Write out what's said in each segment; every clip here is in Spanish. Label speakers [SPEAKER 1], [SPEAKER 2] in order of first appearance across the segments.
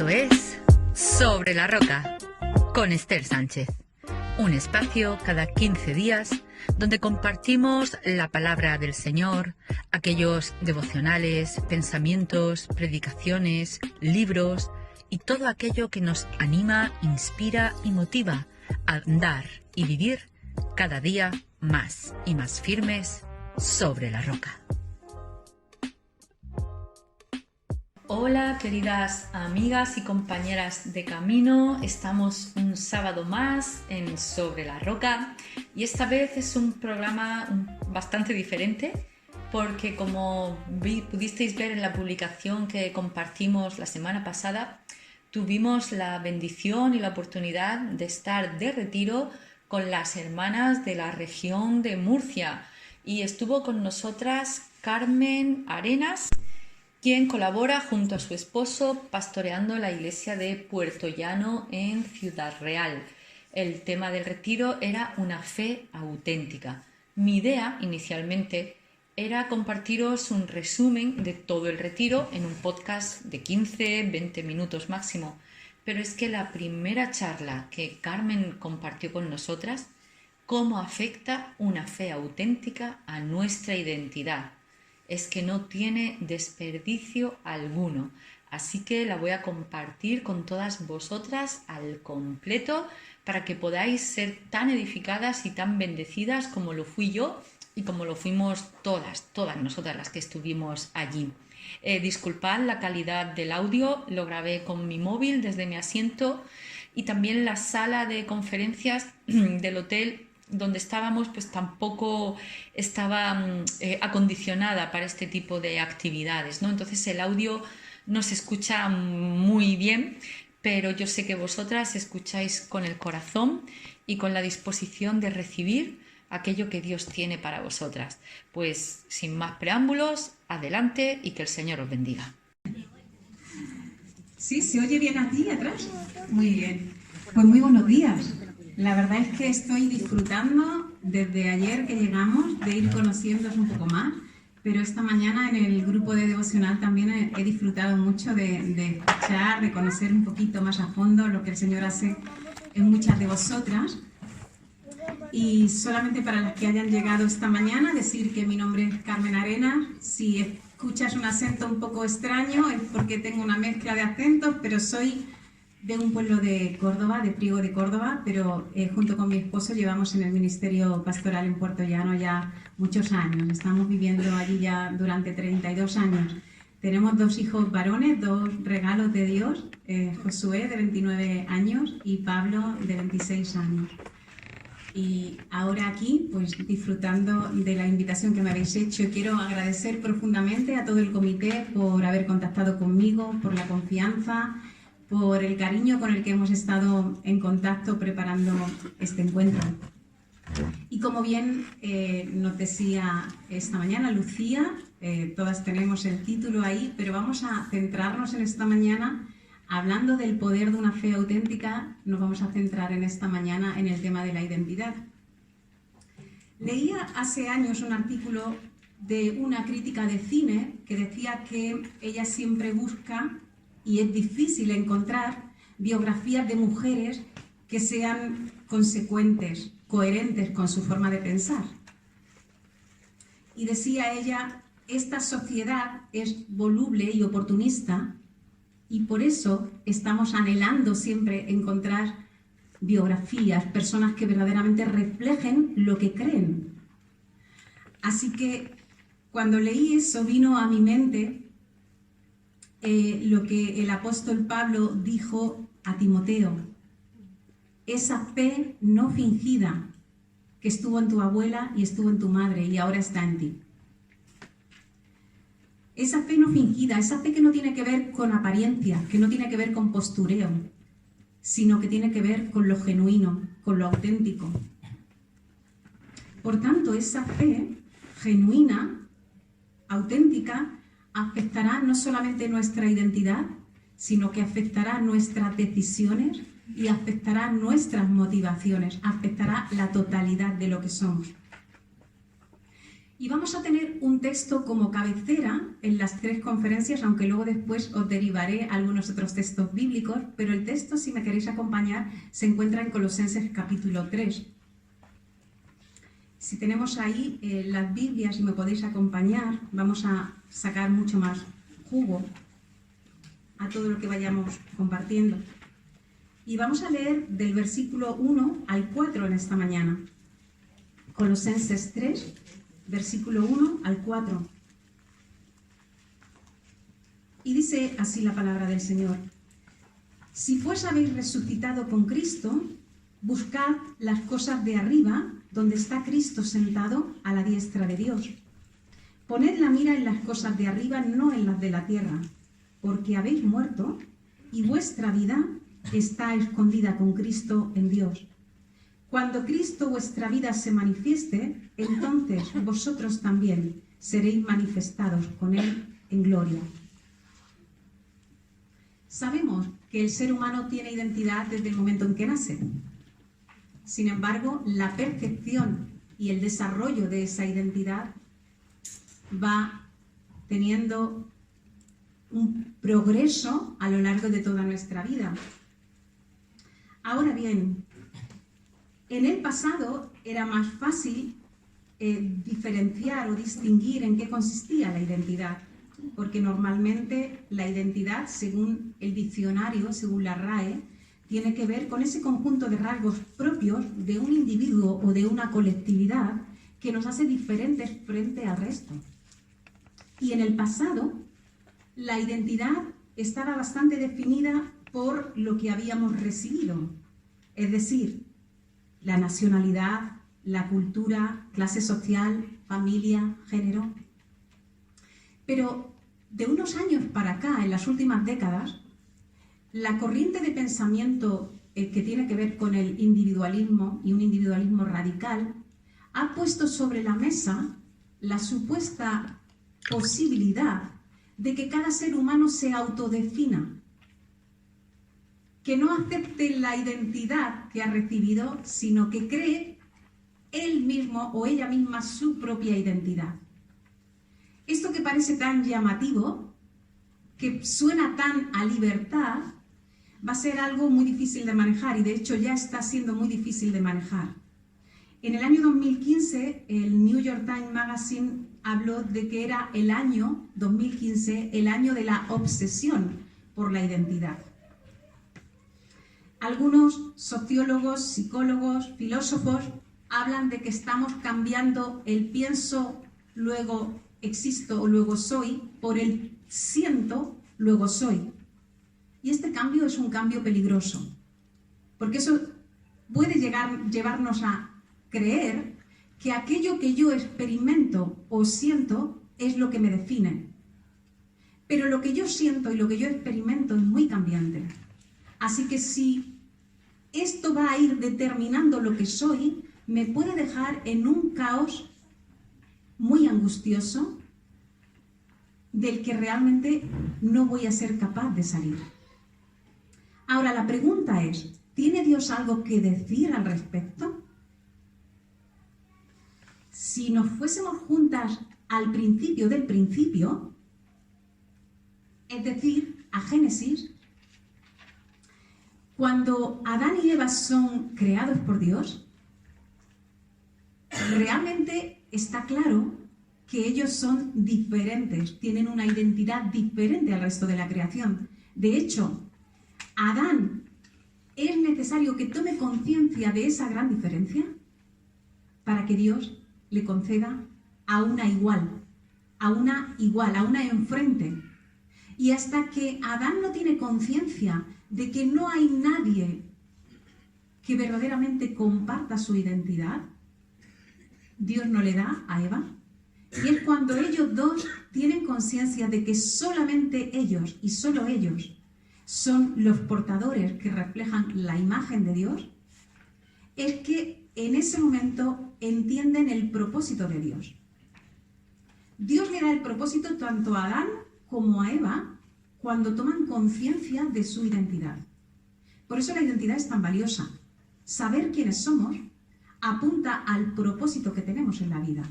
[SPEAKER 1] Esto es Sobre la Roca, con Esther Sánchez. Un espacio cada 15 días donde compartimos la palabra del Señor, aquellos devocionales, pensamientos, predicaciones, libros y todo aquello que nos anima, inspira y motiva a andar y vivir cada día más y más firmes sobre la roca. Hola queridas amigas y compañeras de camino, estamos un sábado más en Sobre la Roca y esta vez es un programa bastante diferente porque como pudisteis ver en la publicación que compartimos la semana pasada, tuvimos la bendición y la oportunidad de estar de retiro con las hermanas de la región de Murcia y estuvo con nosotras Carmen Arenas, quien colabora junto a su esposo pastoreando la iglesia de Puerto Llano en Ciudad Real. El tema del retiro era una fe auténtica. Mi idea inicialmente era compartiros un resumen de todo el retiro en un podcast de 15-20 minutos máximo, pero es que la primera charla que Carmen compartió con nosotras, cómo afecta una fe auténtica a nuestra identidad, es que no tiene desperdicio alguno. Así que la voy a compartir con todas vosotras al completo para que podáis ser tan edificadas y tan bendecidas como lo fui yo y como lo fuimos todas nosotras las que estuvimos allí. Disculpad la calidad del audio, lo grabé con mi móvil desde mi asiento y también la sala de conferencias del hotel donde estábamos pues tampoco estaba acondicionada para este tipo de actividades, ¿no? Entonces el audio no se escucha muy bien, pero yo sé que vosotras escucháis con el corazón y con la disposición de recibir aquello que Dios tiene para vosotras. Pues sin más preámbulos, adelante y que el Señor os bendiga.
[SPEAKER 2] ¿Sí? ¿Se oye bien aquí atrás? Muy bien. Pues muy buenos días. La verdad es que estoy disfrutando desde ayer que llegamos de ir conociéndoos un poco más, pero esta mañana en el grupo de devocional también he disfrutado mucho de escuchar, de conocer un poquito más a fondo lo que el Señor hace en muchas de vosotras. Y solamente para las que hayan llegado esta mañana, decir que mi nombre es Carmen Arenas. Si escuchas un acento un poco extraño es porque tengo una mezcla de acentos, pero soy de un pueblo de Córdoba, de Priego de Córdoba, pero junto con mi esposo llevamos en el ministerio pastoral en Puerto Llano ya muchos años. Estamos viviendo allí ya durante 32 años. Tenemos 2 hijos varones, 2 regalos de Dios, Josué de 29 años y Pablo de 26 años. Y ahora aquí, pues disfrutando de la invitación que me habéis hecho, quiero agradecer profundamente a todo el comité por haber contactado conmigo, por la confianza, por el cariño con el que hemos estado en contacto preparando este encuentro. Y como bien nos decía esta mañana Lucía, todas tenemos el título ahí, pero vamos a centrarnos en esta mañana, hablando del poder de una fe auténtica, nos vamos a centrar en esta mañana en el tema de la identidad. Leía hace años un artículo de una crítica de cine que decía que ella siempre busca, y es difícil encontrar, biografías de mujeres que sean consecuentes, coherentes con su forma de pensar. Y decía ella, esta sociedad es voluble y oportunista y por eso estamos anhelando siempre encontrar biografías, personas que verdaderamente reflejen lo que creen. Así que cuando leí eso vino a mi mente lo que el apóstol Pablo dijo a Timoteo, esa fe no fingida que estuvo en tu abuela y estuvo en tu madre y ahora está en ti. Esa fe no fingida, esa fe que no tiene que ver con apariencia, que no tiene que ver con postureo, sino que tiene que ver con lo genuino, con lo auténtico. Por tanto, esa fe genuina, auténtica, afectará no solamente nuestra identidad, sino que afectará nuestras decisiones y afectará nuestras motivaciones, afectará la totalidad de lo que somos. Y vamos a tener un texto como cabecera en las 3 conferencias, aunque luego después os derivaré algunos otros textos bíblicos, pero el texto, si me queréis acompañar, se encuentra en Colosenses capítulo 3. Si tenemos ahí las Biblias y me podéis acompañar, vamos a sacar mucho más jugo a todo lo que vayamos compartiendo. Y vamos a leer del versículo 1 al 4 en esta mañana. Colosenses 3, versículo 1 al 4. Y dice así la palabra del Señor. Si pues habéis resucitado con Cristo, buscad las cosas de arriba, donde está Cristo sentado a la diestra de Dios. Poned la mira en las cosas de arriba, no en las de la tierra, porque habéis muerto y vuestra vida está escondida con Cristo en Dios. Cuando Cristo vuestra vida se manifieste, entonces vosotros también seréis manifestados con Él en gloria. Sabemos que el ser humano tiene identidad desde el momento en que nace. Sin embargo, la percepción y el desarrollo de esa identidad va teniendo un progreso a lo largo de toda nuestra vida. Ahora bien, en el pasado era más fácil diferenciar o distinguir en qué consistía la identidad, porque normalmente la identidad, según el diccionario, según la RAE, tiene que ver con ese conjunto de rasgos propios de un individuo o de una colectividad que nos hace diferentes frente al resto. Y en el pasado, la identidad estaba bastante definida por lo que habíamos recibido, es decir, la nacionalidad, la cultura, clase social, familia, género. Pero de unos años para acá, en las últimas décadas, la corriente de pensamiento que tiene que ver con el individualismo y un individualismo radical ha puesto sobre la mesa la supuesta posibilidad de que cada ser humano se autodefina, que no acepte la identidad que ha recibido, sino que cree él mismo o ella misma su propia identidad. Esto que parece tan llamativo, que suena tan a libertad, va a ser algo muy difícil de manejar y de hecho ya está siendo muy difícil de manejar. En el año 2015, el New York Times Magazine habló de que era el año 2015, el año de la obsesión por la identidad. Algunos sociólogos, psicólogos, filósofos hablan de que estamos cambiando el pienso, luego existo o luego soy, por el siento, luego soy. Y este cambio es un cambio peligroso, porque eso puede llevarnos a creer que aquello que yo experimento o siento es lo que me define. Pero lo que yo siento y lo que yo experimento es muy cambiante. Así que si esto va a ir determinando lo que soy, me puede dejar en un caos muy angustioso del que realmente no voy a ser capaz de salir. Ahora, la pregunta es, ¿tiene Dios algo que decir al respecto? Si nos fuésemos juntas al principio del principio, es decir, a Génesis, cuando Adán y Eva son creados por Dios, realmente está claro que ellos son diferentes, tienen una identidad diferente al resto de la creación. De hecho, Adán es necesario que tome conciencia de esa gran diferencia para que Dios le conceda a una igual, a una enfrente. Y hasta que Adán no tiene conciencia de que no hay nadie que verdaderamente comparta su identidad, Dios no le da a Eva. Y es cuando ellos dos tienen conciencia de que solamente ellos y solo ellos son los portadores que reflejan la imagen de Dios, es que en ese momento entienden el propósito de Dios. Dios le da el propósito tanto a Adán como a Eva cuando toman conciencia de su identidad. Por eso la identidad es tan valiosa. Saber quiénes somos apunta al propósito que tenemos en la vida.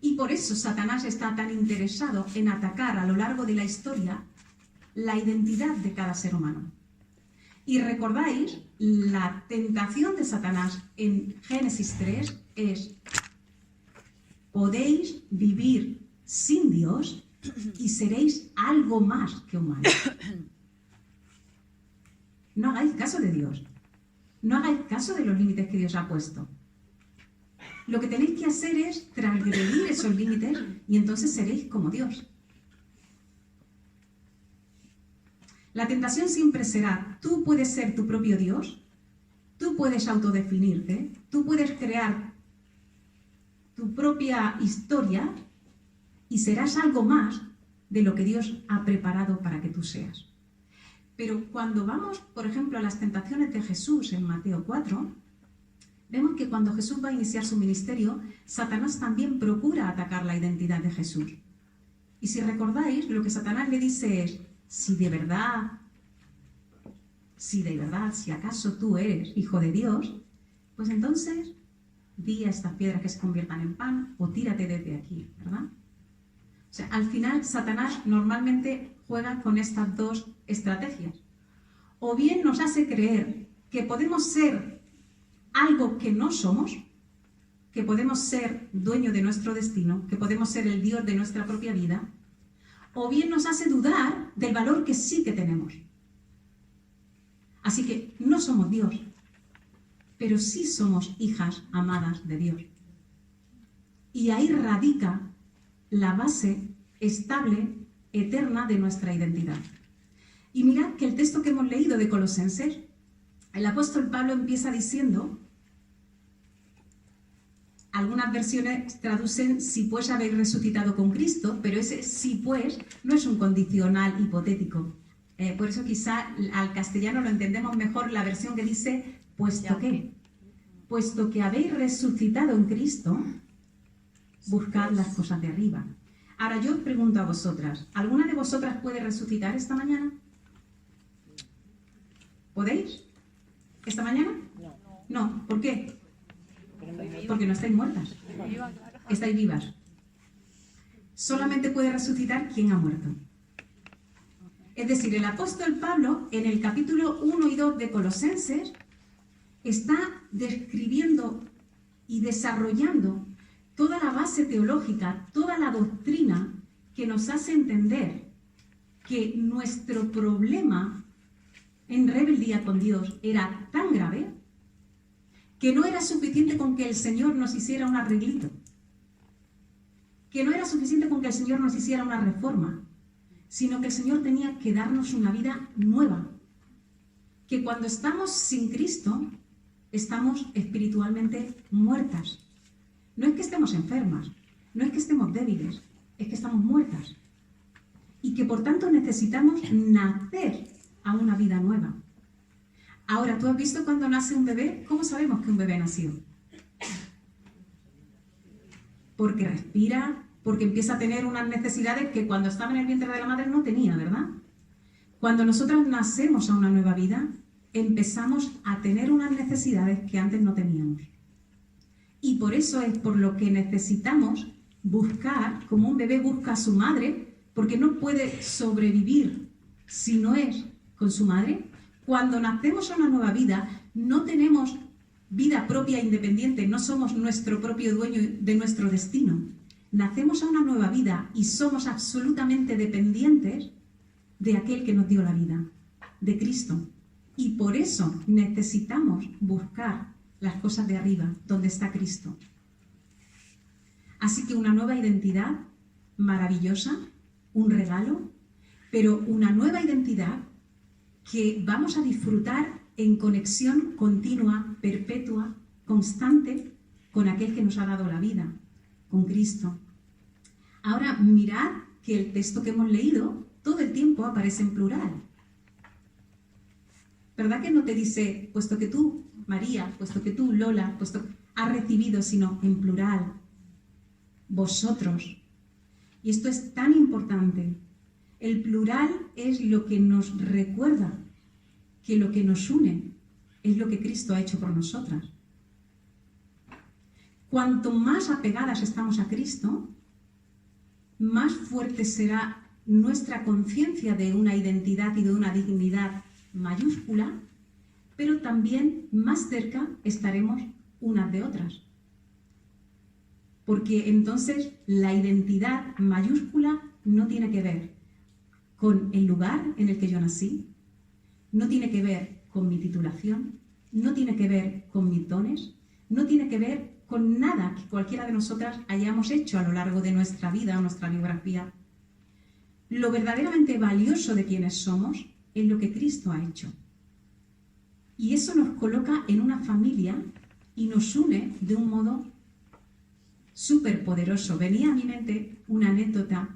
[SPEAKER 2] Y por eso Satanás está tan interesado en atacar a lo largo de la historia la identidad de cada ser humano. Y recordáis, la tentación de Satanás en Génesis 3 es: podéis vivir sin Dios y seréis algo más que humanos. No hagáis caso de Dios. No hagáis caso de los límites que Dios ha puesto. Lo que tenéis que hacer es transgredir esos límites y entonces seréis como Dios. La tentación siempre será: tú puedes ser tu propio Dios, tú puedes autodefinirte, tú puedes crear tu propia historia y serás algo más de lo que Dios ha preparado para que tú seas. Pero cuando vamos, por ejemplo, a las tentaciones de Jesús en Mateo 4, vemos que cuando Jesús va a iniciar su ministerio, Satanás también procura atacar la identidad de Jesús. Y si recordáis, lo que Satanás le dice es: si de verdad, si acaso tú eres hijo de Dios, pues entonces di a estas piedras que se conviertan en pan o tírate desde aquí, ¿verdad? O sea, al final Satanás normalmente juega con estas dos estrategias. O bien nos hace creer que podemos ser algo que no somos, que podemos ser dueño de nuestro destino, que podemos ser el Dios de nuestra propia vida, o bien nos hace dudar del valor que sí que tenemos. Así que no somos Dios, pero sí somos hijas amadas de Dios. Y ahí radica la base estable, eterna de nuestra identidad. Y mirad que el texto que hemos leído de Colosenses, el apóstol Pablo empieza diciendo, algunas versiones traducen si pues habéis resucitado con Cristo, pero ese si pues no es un condicional hipotético. Por eso quizá al castellano lo entendemos mejor la versión que dice puesto que habéis resucitado en Cristo, buscad las cosas de arriba. Ahora yo os pregunto a vosotras, ¿alguna de vosotras puede resucitar esta mañana? ¿Podéis? ¿Esta mañana? No. ¿Por qué? Porque no estáis muertas. Estáis vivas. Solamente puede resucitar quien ha muerto. Es decir, el apóstol Pablo, en el capítulo 1 y 2 de Colosenses, está describiendo y desarrollando toda la base teológica, toda la doctrina que nos hace entender que nuestro problema en rebeldía con Dios era tan grave que no era suficiente con que el Señor nos hiciera un arreglito, que no era suficiente con que el Señor nos hiciera una reforma, sino que el Señor tenía que darnos una vida nueva, que cuando estamos sin Cristo, estamos espiritualmente muertas. No es que estemos enfermas, no es que estemos débiles, es que estamos muertas. Y que por tanto necesitamos nacer a una vida nueva. Ahora, ¿tú has visto cuando nace un bebé? ¿Cómo sabemos que un bebé nació? Porque respira, porque empieza a tener unas necesidades que cuando estaba en el vientre de la madre no tenía, ¿verdad? Cuando nosotros nacemos a una nueva vida, empezamos a tener unas necesidades que antes no teníamos. Y por eso es por lo que necesitamos buscar, como un bebé busca a su madre, porque no puede sobrevivir si no es con su madre. Cuando nacemos a una nueva vida, no tenemos vida propia e independiente, no somos nuestro propio dueño de nuestro destino. Nacemos a una nueva vida y somos absolutamente dependientes de aquel que nos dio la vida, de Cristo. Y por eso necesitamos buscar las cosas de arriba, donde está Cristo. Así que una nueva identidad maravillosa, un regalo, pero una nueva identidad que vamos a disfrutar en conexión continua, perpetua, constante con aquel que nos ha dado la vida, con Cristo. Ahora mirad que el texto que hemos leído todo el tiempo aparece en plural. ¿Verdad que no te dice, puesto que tú, María, puesto que tú, Lola, puesto que has recibido, sino en plural, vosotros? Y esto es tan importante. El plural es lo que nos recuerda que lo que nos une es lo que Cristo ha hecho por nosotras. cuanto más apegadas estamos a Cristo, más fuerte será nuestra conciencia de una identidad y de una dignidad mayúscula, pero también más cerca estaremos unas de otras. Porque entonces la identidad mayúscula no tiene que ver con el lugar en el que yo nací, no tiene que ver con mi titulación, no tiene que ver con mis dones, no tiene que ver con nada que cualquiera de nosotras hayamos hecho a lo largo de nuestra vida o nuestra biografía. Lo verdaderamente valioso de quienes somos es lo que Cristo ha hecho. Y eso nos coloca en una familia y nos une de un modo súper poderoso. Venía a mi mente una anécdota.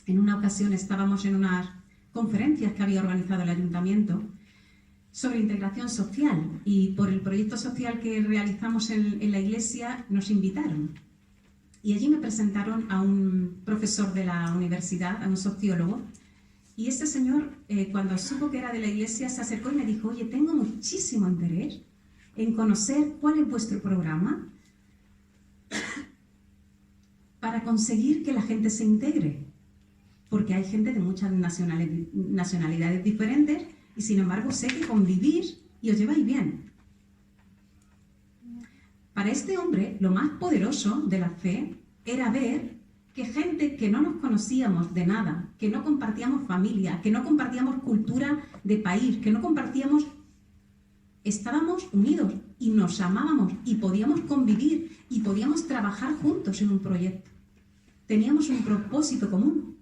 [SPEAKER 2] En una ocasión estábamos en unas conferencias que había organizado el ayuntamiento sobre integración social, y por el proyecto social que realizamos en la iglesia nos invitaron. Y allí me presentaron a un profesor de la universidad, a un sociólogo, y este señor, cuando supo que era de la iglesia, se acercó y me dijo: oye, tengo muchísimo interés en conocer cuál es vuestro programa para conseguir que la gente se integre, porque hay gente de muchas nacionalidades diferentes y sin embargo sé que convivís y os lleváis bien. Para este hombre lo más poderoso de la fe era ver que gente que no nos conocíamos de nada, que no compartíamos familia, que no compartíamos cultura de país, que no compartíamos, estábamos unidos y nos amábamos y podíamos convivir y podíamos trabajar juntos en un proyecto. Teníamos un propósito común.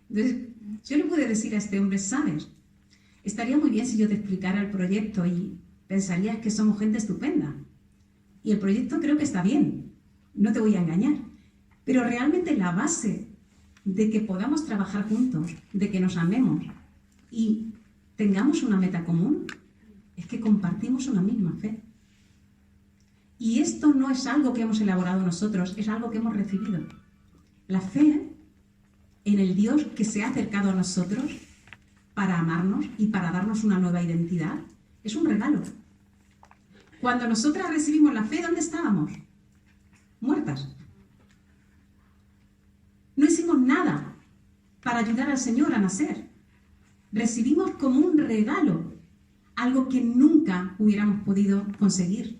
[SPEAKER 2] Entonces, yo le pude decir a este hombre: sabes, estaría muy bien si yo te explicara el proyecto y pensarías que somos gente estupenda. Y el proyecto creo que está bien, no te voy a engañar. Pero realmente la base de que podamos trabajar juntos, de que nos amemos y tengamos una meta común, es que compartimos una misma fe. Y esto no es algo que hemos elaborado nosotros, es algo que hemos recibido. La fe en el Dios que se ha acercado a nosotros para amarnos y para darnos una nueva identidad es un regalo. Cuando nosotras recibimos la fe, ¿dónde estábamos? Muertas. No hicimos nada para ayudar al Señor a nacer. Recibimos como un regalo algo que nunca hubiéramos podido conseguir.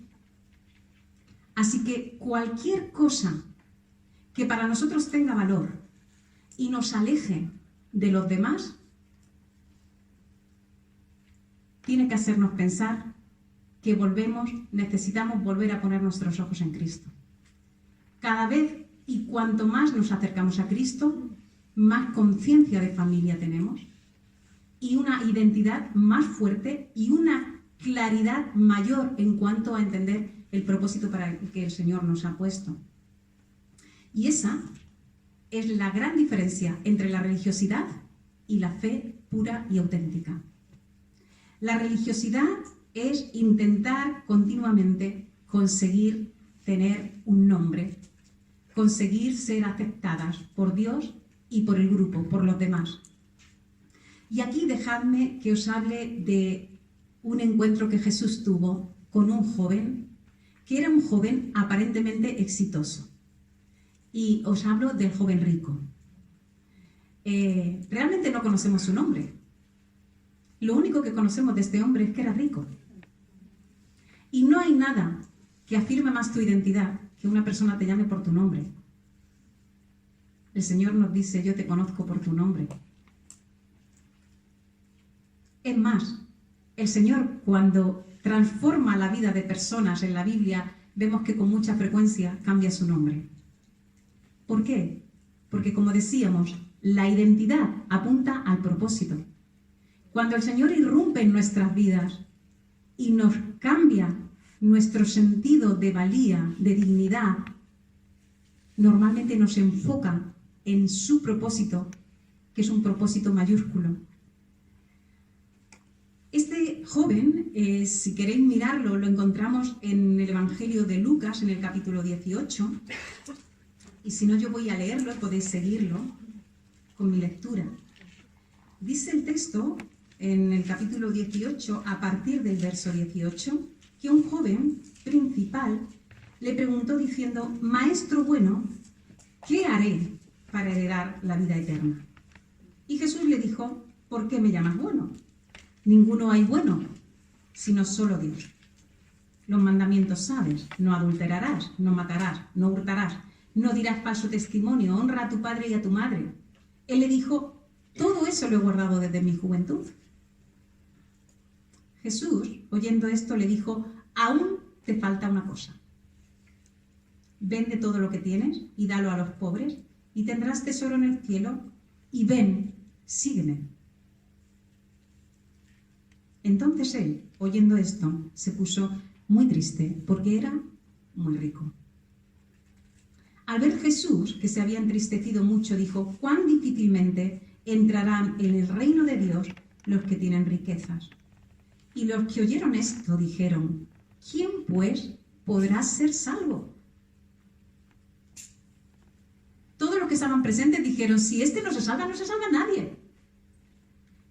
[SPEAKER 2] Así que cualquier cosa que para nosotros tenga valor y nos aleje de los demás, tiene que hacernos pensar que necesitamos volver a poner nuestros ojos en Cristo. Cada vez y cuanto más nos acercamos a Cristo, más conciencia de familia tenemos y una identidad más fuerte y una claridad mayor en cuanto a entender el propósito para el que el Señor nos ha puesto. Y esa es la gran diferencia entre la religiosidad y la fe pura y auténtica. La religiosidad es intentar continuamente conseguir tener un nombre, conseguir ser aceptadas por Dios y por el grupo, por los demás. Y aquí dejadme que os hable de un encuentro que Jesús tuvo con un joven, que era un joven aparentemente exitoso. Y os hablo del joven rico. Realmente no conocemos su nombre. Lo único que conocemos de este hombre es que era rico. Y no hay nada que afirme más tu identidad que una persona te llame por tu nombre. El Señor nos dice: yo te conozco por tu nombre. Es más, el Señor, cuando transforma la vida de personas en la Biblia, vemos que con mucha frecuencia cambia su nombre. ¿Por qué? Porque, como decíamos, la identidad apunta al propósito. Cuando el Señor irrumpe en nuestras vidas y nos cambia nuestro sentido de valía, de dignidad, normalmente nos enfoca en su propósito, que es un propósito mayúsculo. Este joven, si queréis mirarlo, lo encontramos en el Evangelio de Lucas, en el capítulo 18. Y si no, yo voy a leerlo, podéis seguirlo con mi lectura. Dice el texto, en el capítulo 18, a partir del verso 18, que un joven principal le preguntó diciendo: Maestro bueno, ¿qué haré para heredar la vida eterna? Y Jesús le dijo: ¿por qué me llamas bueno? Ninguno hay bueno, sino solo Dios. Los mandamientos sabes: no adulterarás, no matarás, no hurtarás, no dirás falso testimonio, honra a tu padre y a tu madre. Él le dijo: todo eso lo he guardado desde mi juventud. Jesús, oyendo esto, le dijo: aún te falta una cosa. Vende todo lo que tienes y dalo a los pobres, y tendrás tesoro en el cielo, y ven, sígueme. Entonces él, oyendo esto, se puso muy triste, porque era muy rico. Al ver Jesús, que se había entristecido mucho, dijo: cuán difícilmente entrarán en el reino de Dios los que tienen riquezas. Y los que oyeron esto dijeron: ¿quién pues podrá ser salvo? Todos los que estaban presentes dijeron: si este no se salva, no se salva nadie.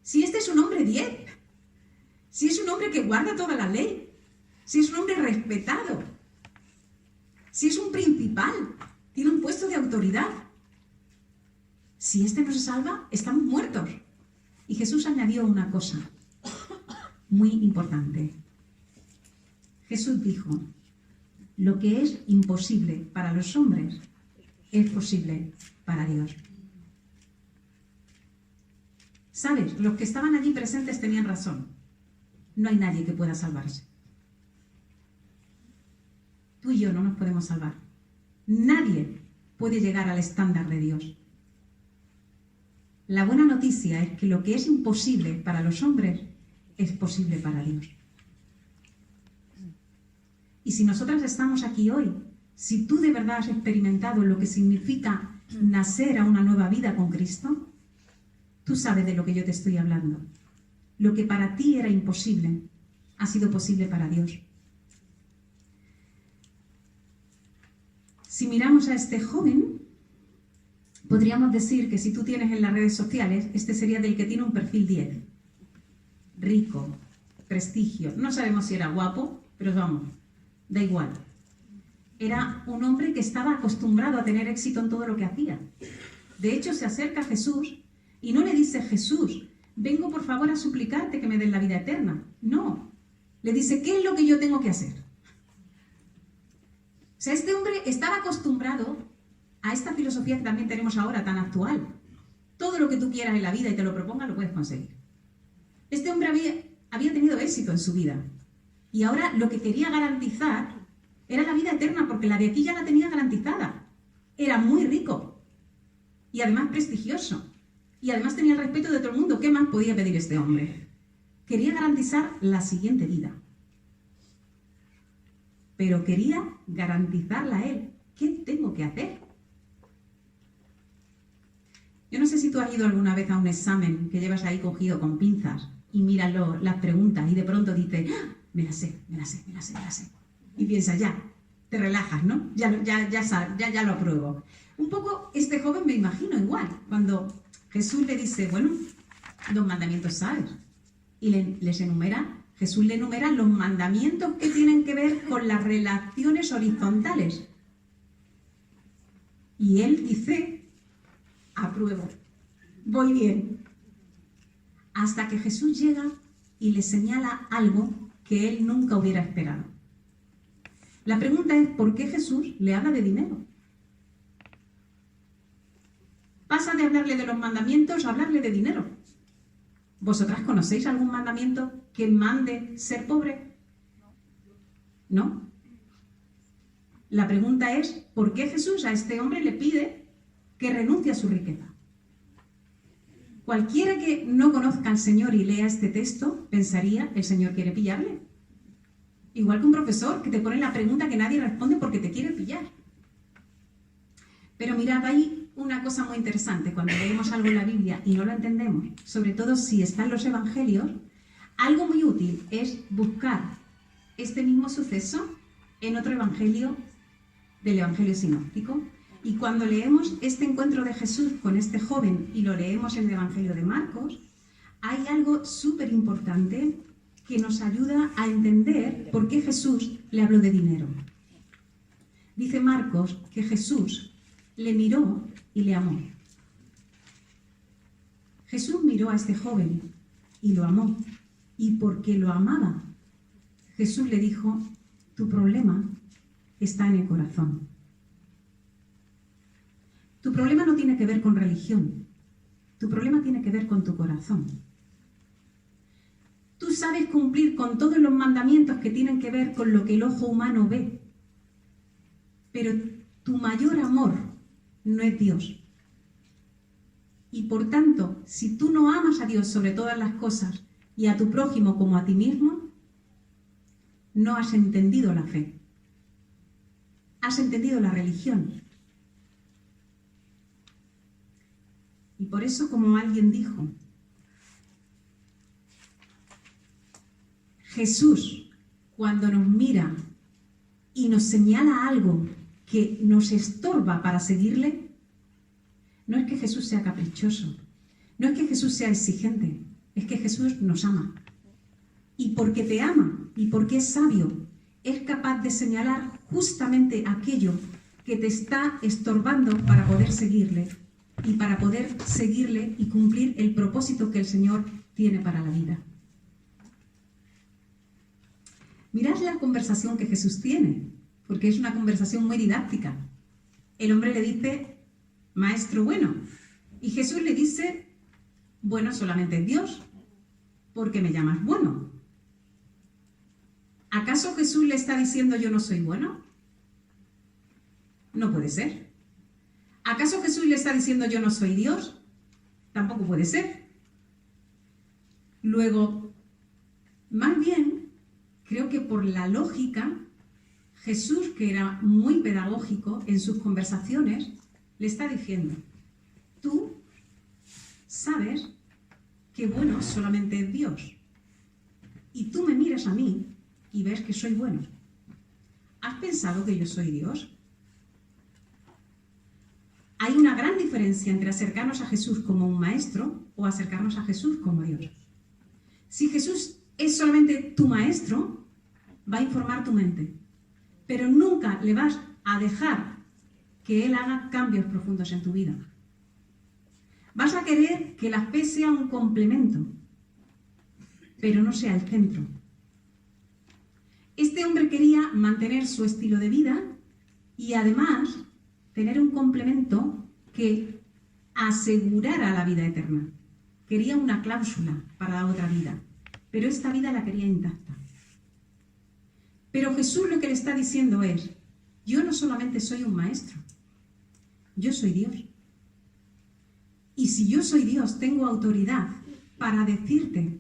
[SPEAKER 2] Si este es un hombre 10, si es un hombre que guarda toda la ley, si es un hombre respetado, si es un principal, tiene un puesto de autoridad. Si este no se salva, estamos muertos. Y Jesús añadió una cosa muy importante. Jesús dijo: lo que es imposible para los hombres es posible para Dios. ¿Sabes? Los que estaban allí presentes tenían razón. No hay nadie que pueda salvarse. Tú y yo no nos podemos salvar. Nadie puede llegar al estándar de Dios. La buena noticia es que lo que es imposible para los hombres es posible para Dios. Y si nosotras estamos aquí hoy, si tú de verdad has experimentado lo que significa nacer a una nueva vida con Cristo, tú sabes de lo que yo te estoy hablando. Lo que para ti era imposible, ha sido posible para Dios. Si miramos a este joven, podríamos decir que si tú tienes en las redes sociales, este sería del que tiene un perfil 10. Rico, prestigio. No sabemos si era guapo, pero vamos, da igual. Era un hombre que estaba acostumbrado a tener éxito en todo lo que hacía. De hecho, se acerca a Jesús y no le dice: Jesús, vengo por favor a suplicarte que me den la vida eterna. No, le dice: ¿qué es lo que yo tengo que hacer? O sea, este hombre estaba acostumbrado a esta filosofía que también tenemos ahora tan actual. Todo lo que tú quieras en la vida y te lo propongas, lo puedes conseguir. Este hombre había tenido éxito en su vida. Y ahora lo que quería garantizar era la vida eterna, porque la de aquí ya la tenía garantizada. Era muy rico. Y además prestigioso. Y además tenía el respeto de todo el mundo. ¿Qué más podía pedir este hombre? Quería garantizar la siguiente vida. Pero quería garantizarla a él. ¿Qué tengo que hacer? Yo no sé si tú has ido alguna vez a un examen que llevas ahí cogido con pinzas y miras las preguntas y de pronto dices: ¡ah! Me la sé. Y piensas: ya, te relajas, ¿no? Ya lo apruebo. Un poco este joven me imagino igual, cuando Jesús le dice: bueno, los mandamientos sabes. Y Jesús le enumera los mandamientos que tienen que ver con las relaciones horizontales. Y él dice: apruebo, voy bien. Hasta que Jesús llega y le señala algo que él nunca hubiera esperado. La pregunta es: ¿por qué Jesús le habla de dinero? Pasa de hablarle de los mandamientos a hablarle de dinero. ¿Vosotras conocéis algún mandamiento que mande ser pobre? ¿No? La pregunta es: ¿por qué Jesús a este hombre le pide que renuncie a su riqueza? Cualquiera que no conozca al Señor y lea este texto pensaría: el Señor quiere pillarle. Igual que un profesor que te pone la pregunta que nadie responde porque te quiere pillar. Pero mirad, hay una cosa muy interesante cuando leemos algo en la Biblia y no lo entendemos, sobre todo si está en los evangelios. Algo muy útil es buscar este mismo suceso en otro evangelio del evangelio sinóptico. Y cuando leemos este encuentro de Jesús con este joven y lo leemos en el evangelio de Marcos, hay algo súper importante que nos ayuda a entender por qué Jesús le habló de dinero. Dice Marcos que Jesús le miró y le amó. Jesús miró a este joven y lo amó. Y porque lo amaba, Jesús le dijo, tu problema está en el corazón. Tu problema no tiene que ver con religión. Tu problema tiene que ver con tu corazón. Tú sabes cumplir con todos los mandamientos que tienen que ver con lo que el ojo humano ve. Pero tu mayor amor no es Dios. Y por tanto, si tú no amas a Dios sobre todas las cosas y a tu prójimo como a ti mismo, no has entendido la fe. Has entendido la religión. Y por eso, como alguien dijo, Jesús, cuando nos mira y nos señala algo que nos estorba para seguirle, no es que Jesús sea caprichoso, no es que Jesús sea exigente, es que Jesús nos ama. Y porque te ama y porque es sabio, es capaz de señalar justamente aquello que te está estorbando para poder seguirle y para poder seguirle y cumplir el propósito que el Señor tiene para la vida. Mirad la conversación que Jesús tiene, porque es una conversación muy didáctica. El hombre le dice, maestro bueno, y Jesús le dice, bueno solamente es Dios, porque me llamas bueno. ¿Acaso Jesús le está diciendo yo no soy bueno? No puede ser. ¿Acaso Jesús le está diciendo yo no soy Dios? Tampoco puede ser. Luego, más bien, creo que por la lógica, Jesús, que era muy pedagógico en sus conversaciones, le está diciendo, tú sabes que bueno solamente es Dios. Y tú me miras a mí y ves que soy bueno. ¿Has pensado que yo soy Dios? Hay una gran diferencia entre acercarnos a Jesús como un maestro o acercarnos a Jesús como Dios. Si Jesús es solamente tu maestro, va a informar tu mente, pero nunca le vas a dejar que Él haga cambios profundos en tu vida. Vas a querer que la fe sea un complemento, pero no sea el centro. Este hombre quería mantener su estilo de vida y además tener un complemento que asegurara la vida eterna. Quería una cláusula para la otra vida, pero esta vida la quería intacta. Pero Jesús lo que le está diciendo es, yo no solamente soy un maestro, yo soy Dios. Y si yo soy Dios, tengo autoridad para decirte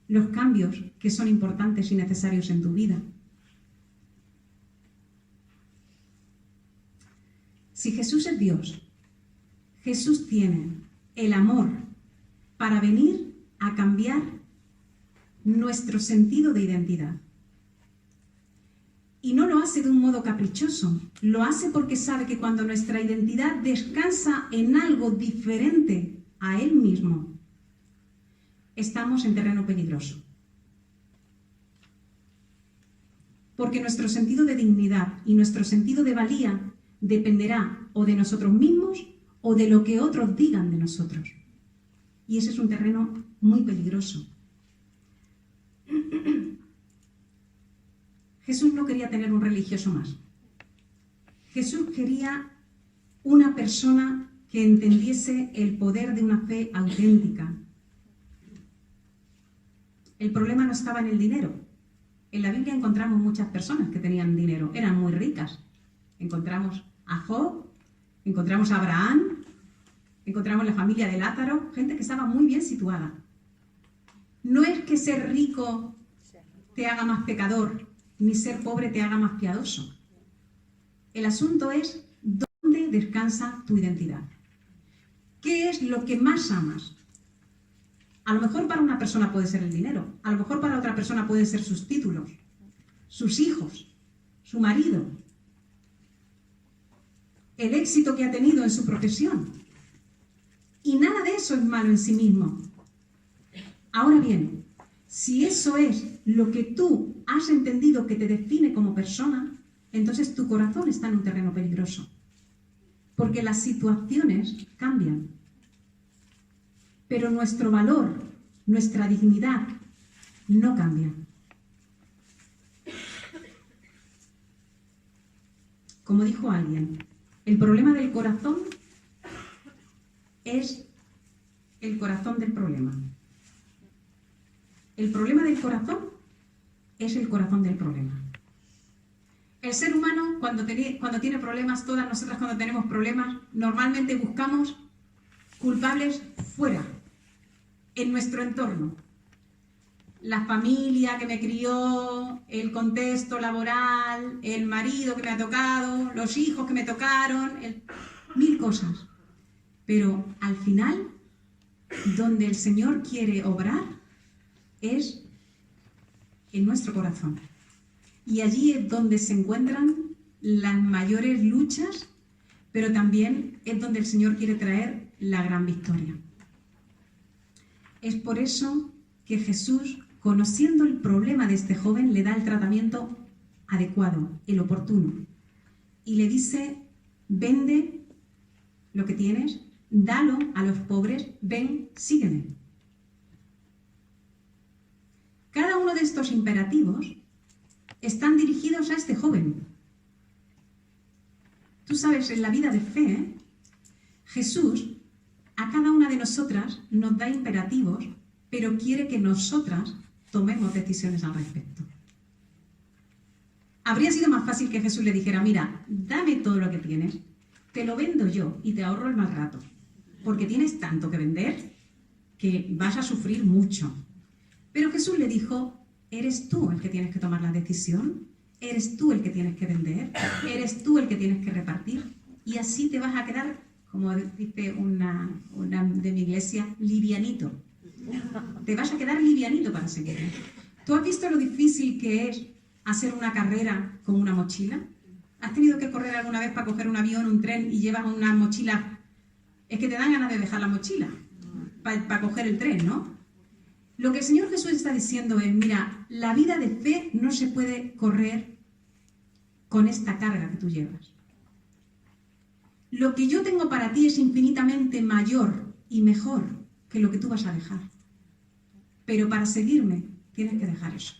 [SPEAKER 2] los cambios que son importantes y necesarios en tu vida. Si Jesús es Dios, Jesús tiene el amor para venir a cambiar nuestro sentido de identidad. Y no lo hace de un modo caprichoso, lo hace porque sabe que cuando nuestra identidad descansa en algo diferente a Él mismo, estamos en terreno peligroso. Porque nuestro sentido de dignidad y nuestro sentido de valía dependerá o de nosotros mismos o de lo que otros digan de nosotros. Y ese es un terreno muy peligroso. Jesús no quería tener un religioso más. Jesús quería una persona que entendiese el poder de una fe auténtica. El problema no estaba en el dinero. En la Biblia encontramos muchas personas que tenían dinero, eran muy ricas. Encontramos a Job, encontramos a Abraham, encontramos la familia de Lázaro, gente que estaba muy bien situada. No es que ser rico te haga más pecador, ni ser pobre te haga más piadoso. El asunto es dónde descansa tu identidad. ¿Qué es lo que más amas? A lo mejor para una persona puede ser el dinero, a lo mejor para otra persona pueden ser sus títulos, sus hijos, su marido, el éxito que ha tenido en su profesión. Y nada de eso es malo en sí mismo. Ahora bien, si eso es lo que tú has entendido que te define como persona, entonces tu corazón está en un terreno peligroso. Porque las situaciones cambian. Pero nuestro valor, nuestra dignidad, no cambian. Como dijo alguien, el problema del corazón es el corazón del problema. El problema del corazón es el corazón del problema. El ser humano, cuando tiene problemas, todas nosotras cuando tenemos problemas, normalmente buscamos culpables fuera, en nuestro entorno. La familia que me crió, el contexto laboral, el marido que me ha tocado, los hijos que me tocaron, mil cosas. Pero al final, donde el Señor quiere obrar es en nuestro corazón. Y allí es donde se encuentran las mayores luchas, pero también es donde el Señor quiere traer la gran victoria. Es por eso que Jesús, conociendo el problema de este joven, le da el tratamiento adecuado, el oportuno. Y le dice, vende lo que tienes, dalo a los pobres, ven, sígueme. Cada uno de estos imperativos están dirigidos a este joven. Tú sabes, en la vida de fe, Jesús a cada una de nosotras nos da imperativos, pero quiere que nosotras tomemos decisiones al respecto. Habría sido más fácil que Jesús le dijera, mira, dame todo lo que tienes, te lo vendo yo y te ahorro el mal rato, porque tienes tanto que vender que vas a sufrir mucho. Pero Jesús le dijo, eres tú el que tienes que tomar la decisión, eres tú el que tienes que vender, eres tú el que tienes que repartir, y así te vas a quedar, como dice una de mi iglesia, livianito. Te vas a quedar livianito para seguir. ¿Tú has visto lo difícil que es hacer una carrera con una mochila? ¿Has tenido que correr alguna vez para coger un avión, un tren y llevas una mochila? Es que te dan ganas de dejar la mochila para coger el tren, ¿no? Lo que el Señor Jesús está diciendo es, mira, la vida de fe no se puede correr con esta carga que tú llevas. Lo que yo tengo para ti es infinitamente mayor y mejor que lo que tú vas a dejar. Pero para seguirme, tienes que dejar eso.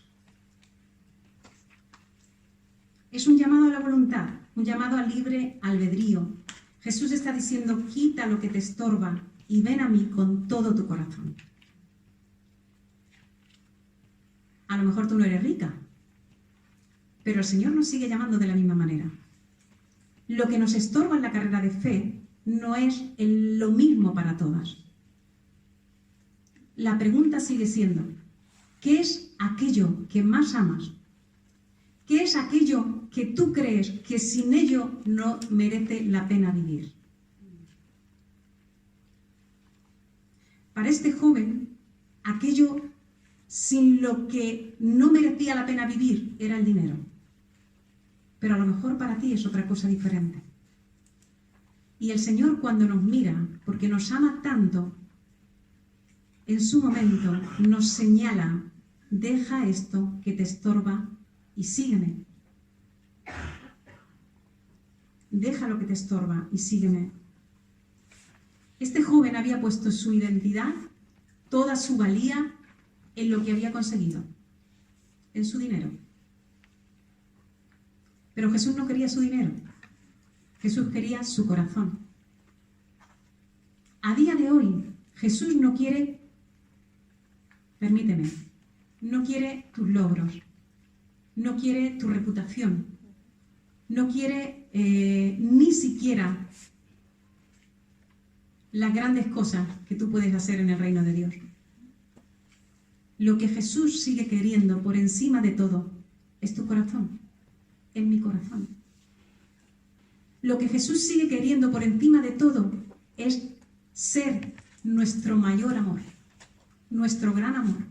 [SPEAKER 2] Es un llamado a la voluntad, un llamado al libre albedrío. Jesús está diciendo, quita lo que te estorba y ven a mí con todo tu corazón. A lo mejor tú no eres rica, pero el Señor nos sigue llamando de la misma manera. Lo que nos estorba en la carrera de fe no es lo mismo para todas. La pregunta sigue siendo, ¿qué es aquello que más amas? ¿Qué es aquello que tú crees que sin ello no merece la pena vivir? Para este joven, aquello sin lo que no merecía la pena vivir era el dinero. Pero a lo mejor para ti es otra cosa diferente. Y el Señor, cuando nos mira, porque nos ama tanto, en su momento nos señala, deja esto que te estorba y sígueme. Deja lo que te estorba y sígueme. Este joven había puesto su identidad, toda su valía, en lo que había conseguido, en su dinero. Pero Jesús no quería su dinero, Jesús quería su corazón. A día de hoy, Jesús no quiere, permíteme, no quiere tus logros, no quiere tu reputación, no quiere ni siquiera las grandes cosas que tú puedes hacer en el reino de Dios. Lo que Jesús sigue queriendo por encima de todo es tu corazón, es mi corazón. Lo que Jesús sigue queriendo por encima de todo es ser nuestro mayor amor, nuestro gran amor.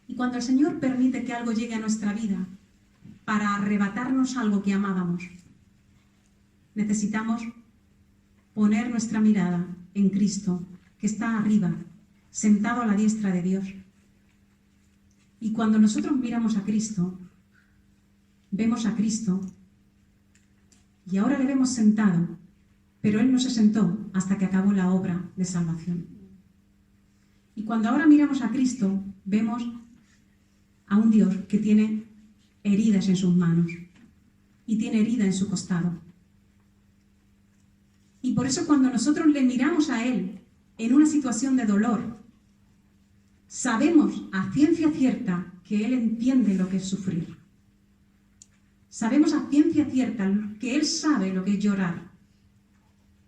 [SPEAKER 2] Y cuando el Señor permite que algo llegue a nuestra vida para arrebatarnos algo que amábamos, necesitamos poner nuestra mirada en Cristo, que está arriba, sentado a la diestra de Dios. Y cuando nosotros miramos a Cristo, vemos a Cristo y ahora le vemos sentado, pero Él no se sentó hasta que acabó la obra de salvación. Y cuando ahora miramos a Cristo, vemos a un Dios que tiene heridas en sus manos y tiene herida en su costado. Y por eso cuando nosotros le miramos a Él en una situación de dolor, sabemos a ciencia cierta que Él entiende lo que es sufrir. Sabemos a ciencia cierta que Él sabe lo que es llorar.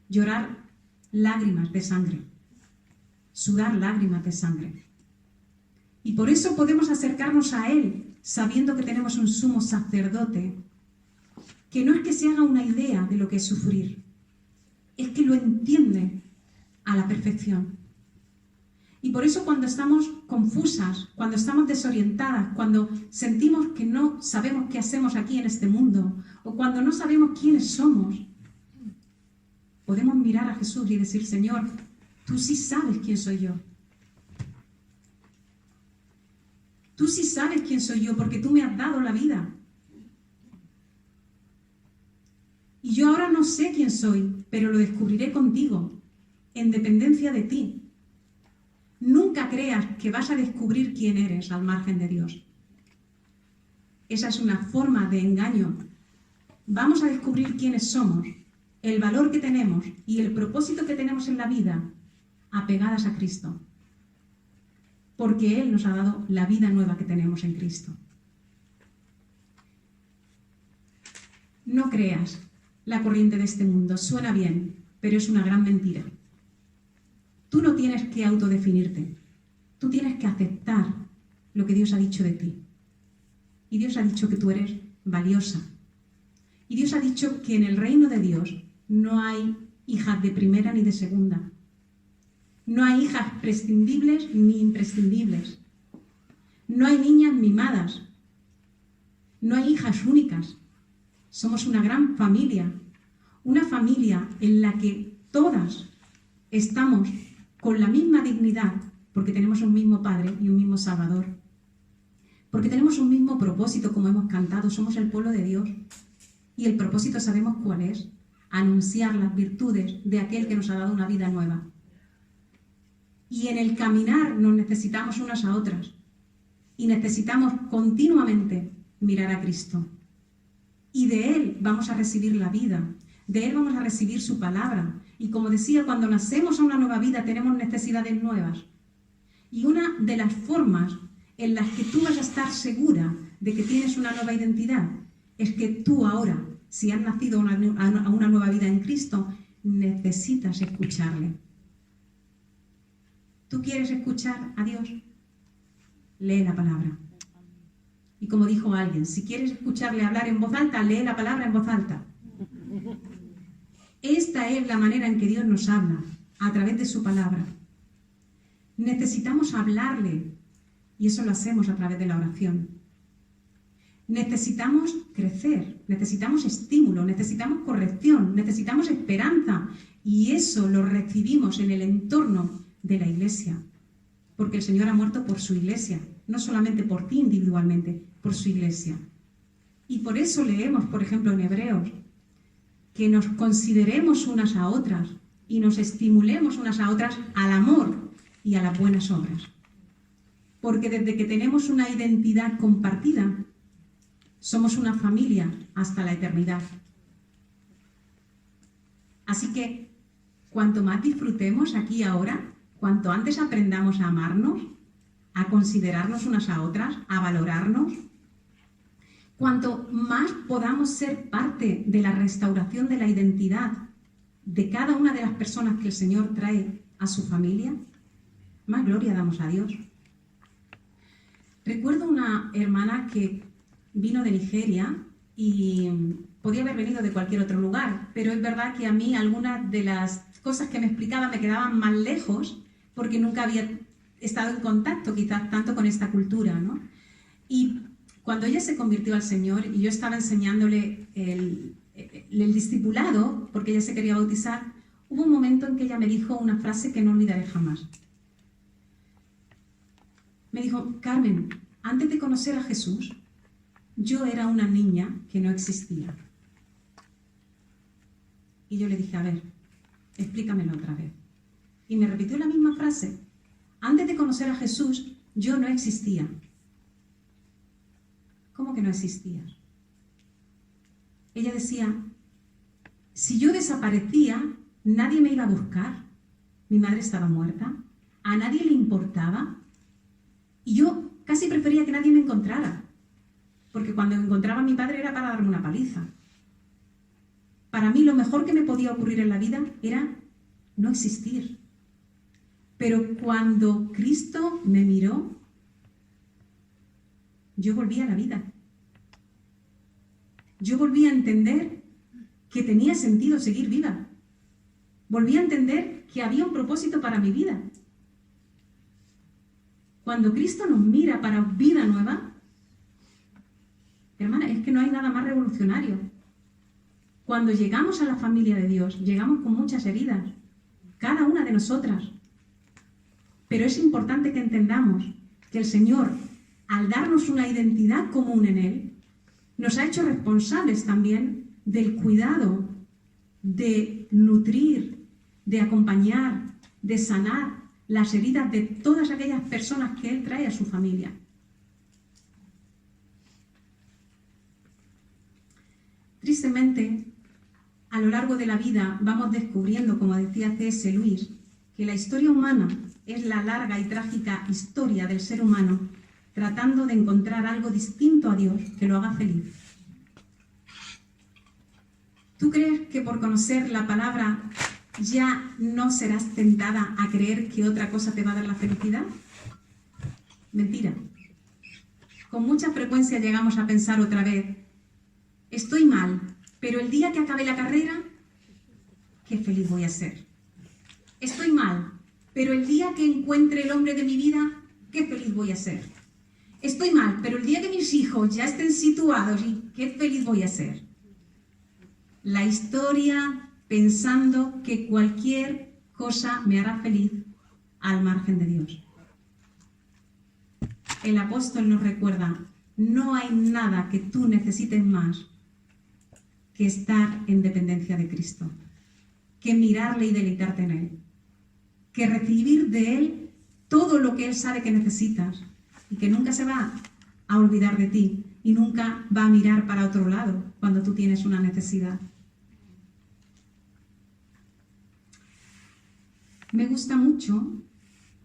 [SPEAKER 2] Llorar lágrimas de sangre. Sudar lágrimas de sangre. Y por eso podemos acercarnos a Él sabiendo que tenemos un sumo sacerdote que no es que se haga una idea de lo que es sufrir, es que lo entiende a la perfección. Y por eso cuando estamos confusas, cuando estamos desorientadas, cuando sentimos que no sabemos qué hacemos aquí en este mundo, o cuando no sabemos quiénes somos, podemos mirar a Jesús y decir, Señor, tú sí sabes quién soy yo. Tú sí sabes quién soy yo porque tú me has dado la vida. Y yo ahora no sé quién soy, pero lo descubriré contigo, en dependencia de ti. Nunca creas que vas a descubrir quién eres al margen de Dios. Esa es una forma de engaño. Vamos a descubrir quiénes somos, el valor que tenemos y el propósito que tenemos en la vida, apegadas a Cristo. Porque Él nos ha dado la vida nueva que tenemos en Cristo. No creas la corriente de este mundo. Suena bien, pero es una gran mentira. Tú no tienes que autodefinirte. Tú tienes que aceptar lo que Dios ha dicho de ti. Y Dios ha dicho que tú eres valiosa. Y Dios ha dicho que en el reino de Dios no hay hijas de primera ni de segunda. No hay hijas prescindibles ni imprescindibles. No hay niñas mimadas. No hay hijas únicas. Somos una gran familia. Una familia en la que todas estamos con la misma dignidad porque tenemos un mismo Padre y un mismo Salvador. Porque tenemos un mismo propósito, como hemos cantado. Somos el pueblo de Dios. Y el propósito sabemos cuál es. Anunciar las virtudes de aquel que nos ha dado una vida nueva. Y en el caminar nos necesitamos unas a otras. Y necesitamos continuamente mirar a Cristo. Y de Él vamos a recibir la vida. De Él vamos a recibir su palabra. Y como decía, cuando nacemos a una nueva vida tenemos necesidades nuevas. Y una de las formas en las que tú vas a estar segura de que tienes una nueva identidad es que tú ahora, si has nacido a una nueva vida en Cristo, necesitas escucharle. ¿Tú quieres escuchar a Dios? Lee la palabra. Y como dijo alguien, si quieres escucharle hablar en voz alta, lee la palabra en voz alta. Esta es la manera en que Dios nos habla, a través de su palabra. Necesitamos hablarle, y eso lo hacemos a través de la oración. Necesitamos crecer, necesitamos estímulo, necesitamos corrección, necesitamos esperanza, y eso lo recibimos en el entorno de la iglesia, porque el Señor ha muerto por su iglesia, no solamente por ti individualmente, por su iglesia. Y por eso leemos, por ejemplo, en Hebreos, que nos consideremos unas a otras y nos estimulemos unas a otras al amor y a las buenas obras. Porque desde que tenemos una identidad compartida, somos una familia hasta la eternidad. Así que, cuanto más disfrutemos aquí ahora, cuanto antes aprendamos a amarnos, a considerarnos unas a otras, a valorarnos, cuanto más podamos ser parte de la restauración de la identidad de cada una de las personas que el Señor trae a su familia, más gloria damos a Dios. Recuerdo una hermana que vino de Nigeria y podía haber venido de cualquier otro lugar, pero es verdad que a mí algunas de las cosas que me explicaba me quedaban más lejos porque nunca había estado en contacto quizás tanto con esta cultura, ¿no? Y cuando ella se convirtió al Señor y yo estaba enseñándole el discipulado, porque ella se quería bautizar, hubo un momento en que ella me dijo una frase que no olvidaré jamás. Me dijo, Carmen, antes de conocer a Jesús, yo era una niña que no existía. Y yo le dije, a ver, explícamelo otra vez. Y me repitió la misma frase. Antes de conocer a Jesús, yo no existía. ¿Cómo que no existías? Ella decía, si yo desaparecía, nadie me iba a buscar. Mi madre estaba muerta. A nadie le importaba. Y yo casi prefería que nadie me encontrara. Porque cuando encontraba a mi padre era para darme una paliza. Para mí lo mejor que me podía ocurrir en la vida era no existir. Pero cuando Cristo me miró, yo volví a la vida. Yo volví a entender que tenía sentido seguir viva. Volví a entender que había un propósito para mi vida. Cuando Cristo nos mira para vida nueva, hermana, es que no hay nada más revolucionario. Cuando llegamos a la familia de Dios, llegamos con muchas heridas, cada una de nosotras. Pero es importante que entendamos que el Señor, al darnos una identidad común en Él, nos ha hecho responsables también del cuidado, de nutrir, de acompañar, de sanar las heridas de todas aquellas personas que Él trae a su familia. Tristemente, a lo largo de la vida vamos descubriendo, como decía C.S. Lewis, que la historia humana es la larga y trágica historia del ser humano tratando de encontrar algo distinto a Dios que lo haga feliz. ¿Tú crees que por conocer la palabra ya no serás tentada a creer que otra cosa te va a dar la felicidad? Mentira. Con mucha frecuencia llegamos a pensar otra vez, estoy mal, pero el día que acabe la carrera, qué feliz voy a ser. Estoy mal, pero el día que encuentre el hombre de mi vida, qué feliz voy a ser. Estoy mal, pero el día que mis hijos ya estén situados, qué feliz voy a ser. La historia pensando que cualquier cosa me hará feliz al margen de Dios. El apóstol nos recuerda, no hay nada que tú necesites más que estar en dependencia de Cristo, que mirarle y deleitarte en Él, que recibir de Él todo lo que Él sabe que necesitas y que nunca se va a olvidar de ti y nunca va a mirar para otro lado cuando tú tienes una necesidad. Me gusta mucho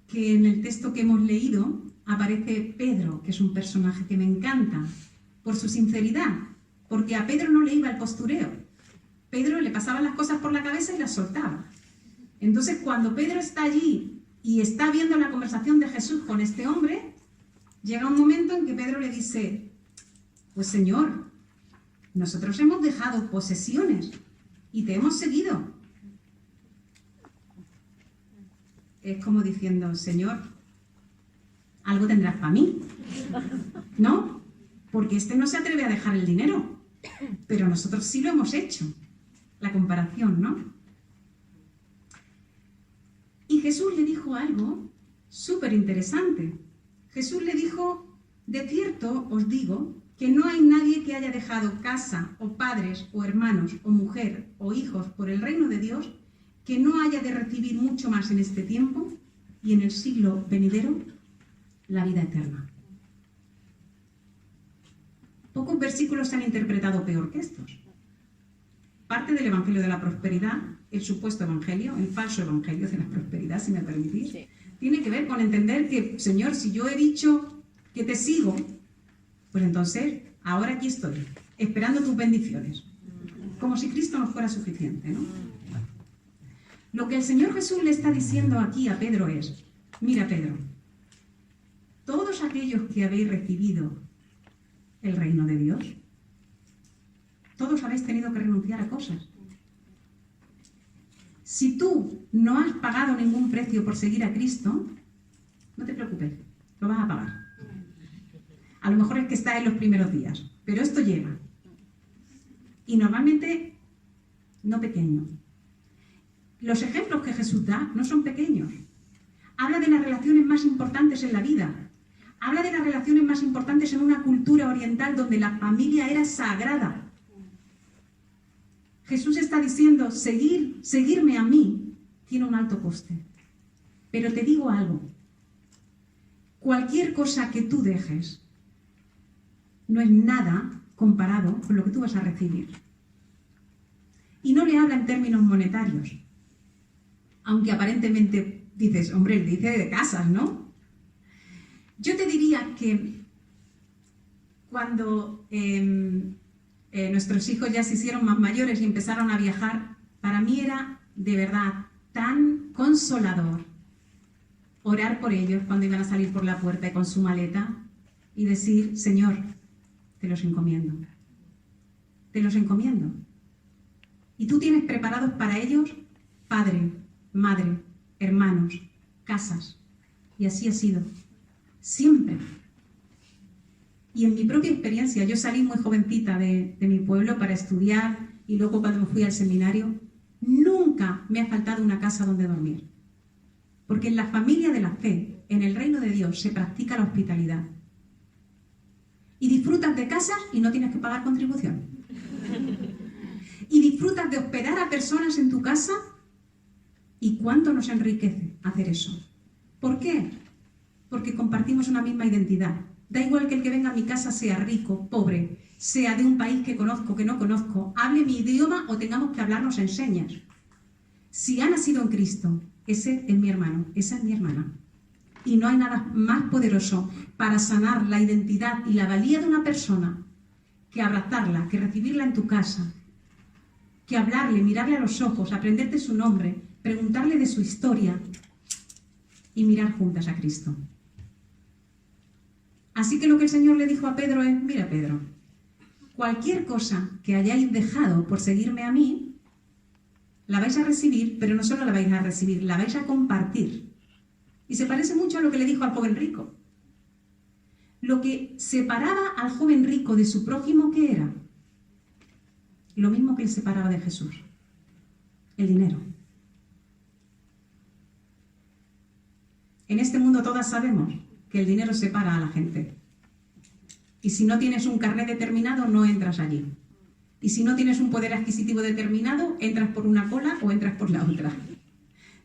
[SPEAKER 2] que en el texto que hemos leído aparece Pedro, que es un personaje que me encanta por su sinceridad, porque a Pedro no le iba el postureo. Pedro le pasaban las cosas por la cabeza y las soltaba. Entonces, cuando Pedro está allí y está viendo la conversación de Jesús con este hombre, llega un momento en que Pedro le dice, pues Señor, nosotros hemos dejado posesiones y te hemos seguido. Es como diciendo, Señor, algo tendrás para mí, ¿no? Porque este no se atreve a dejar el dinero, pero nosotros sí lo hemos hecho. La comparación, ¿no? Y Jesús le dijo algo súper interesante. Jesús le dijo, de cierto os digo que no hay nadie que haya dejado casa o padres o hermanos o mujer o hijos por el reino de Dios que no haya de recibir mucho más en este tiempo y en el siglo venidero la vida eterna. Pocos versículos se han interpretado peor que estos. Parte del Evangelio de la Prosperidad, el supuesto Evangelio, el falso Evangelio de la Prosperidad, si me permitís, sí, tiene que ver con entender que, Señor, si yo he dicho que te sigo, pues entonces, ahora aquí estoy, esperando tus bendiciones. Como si Cristo no fuera suficiente, ¿no? Lo que el Señor Jesús le está diciendo aquí a Pedro es, mira Pedro, todos aquellos que habéis recibido el reino de Dios, todos habéis tenido que renunciar a cosas. Si tú no has pagado ningún precio por seguir a Cristo, no te preocupes, lo vas a pagar. A lo mejor es que está en los primeros días, pero esto llega. Y normalmente, no pequeño. Los ejemplos que Jesús da no son pequeños. Habla de las relaciones más importantes en la vida. Habla de las relaciones más importantes en una cultura oriental donde la familia era sagrada. Jesús está diciendo, seguirme a mí tiene un alto coste. Pero te digo algo, cualquier cosa que tú dejes no es nada comparado con lo que tú vas a recibir. Y no le habla en términos monetarios, aunque aparentemente dices, hombre, él dice de casas, ¿no? Yo te diría que cuando nuestros hijos ya se hicieron más mayores y empezaron a viajar, para mí era de verdad tan consolador orar por ellos cuando iban a salir por la puerta con su maleta y decir, Señor, te los encomiendo. Te los encomiendo. Y tú tienes preparados para ellos padre, madre, hermanos, casas. Y así ha sido. Siempre. Y en mi propia experiencia, yo salí muy jovencita de mi pueblo para estudiar y luego cuando me fui al seminario, nunca me ha faltado una casa donde dormir. Porque en la familia de la fe, en el reino de Dios, se practica la hospitalidad. Y disfrutas de casas y no tienes que pagar contribución. Y disfrutas de hospedar a personas en tu casa y cuánto nos enriquece hacer eso. ¿Por qué? Porque compartimos una misma identidad. Da igual que el que venga a mi casa sea rico, pobre, sea de un país que conozco, que no conozco, hable mi idioma o tengamos que hablarnos en señas. Si ha nacido en Cristo, ese es mi hermano, esa es mi hermana. Y no hay nada más poderoso para sanar la identidad y la valía de una persona que abrazarla, que recibirla en tu casa, que hablarle, mirarle a los ojos, aprenderte su nombre, preguntarle de su historia y mirar juntas a Cristo. Así que lo que el Señor le dijo a Pedro es, mira Pedro, cualquier cosa que hayáis dejado por seguirme a mí, la vais a recibir, pero no solo la vais a recibir, la vais a compartir. Y se parece mucho a lo que le dijo al joven rico. Lo que separaba al joven rico de su prójimo, ¿qué era? Lo mismo que le separaba de Jesús, el dinero. En este mundo todas sabemos que el dinero separa a la gente. Y si no tienes un carnet determinado, no entras allí. Y si no tienes un poder adquisitivo determinado, entras por una cola o entras por la otra.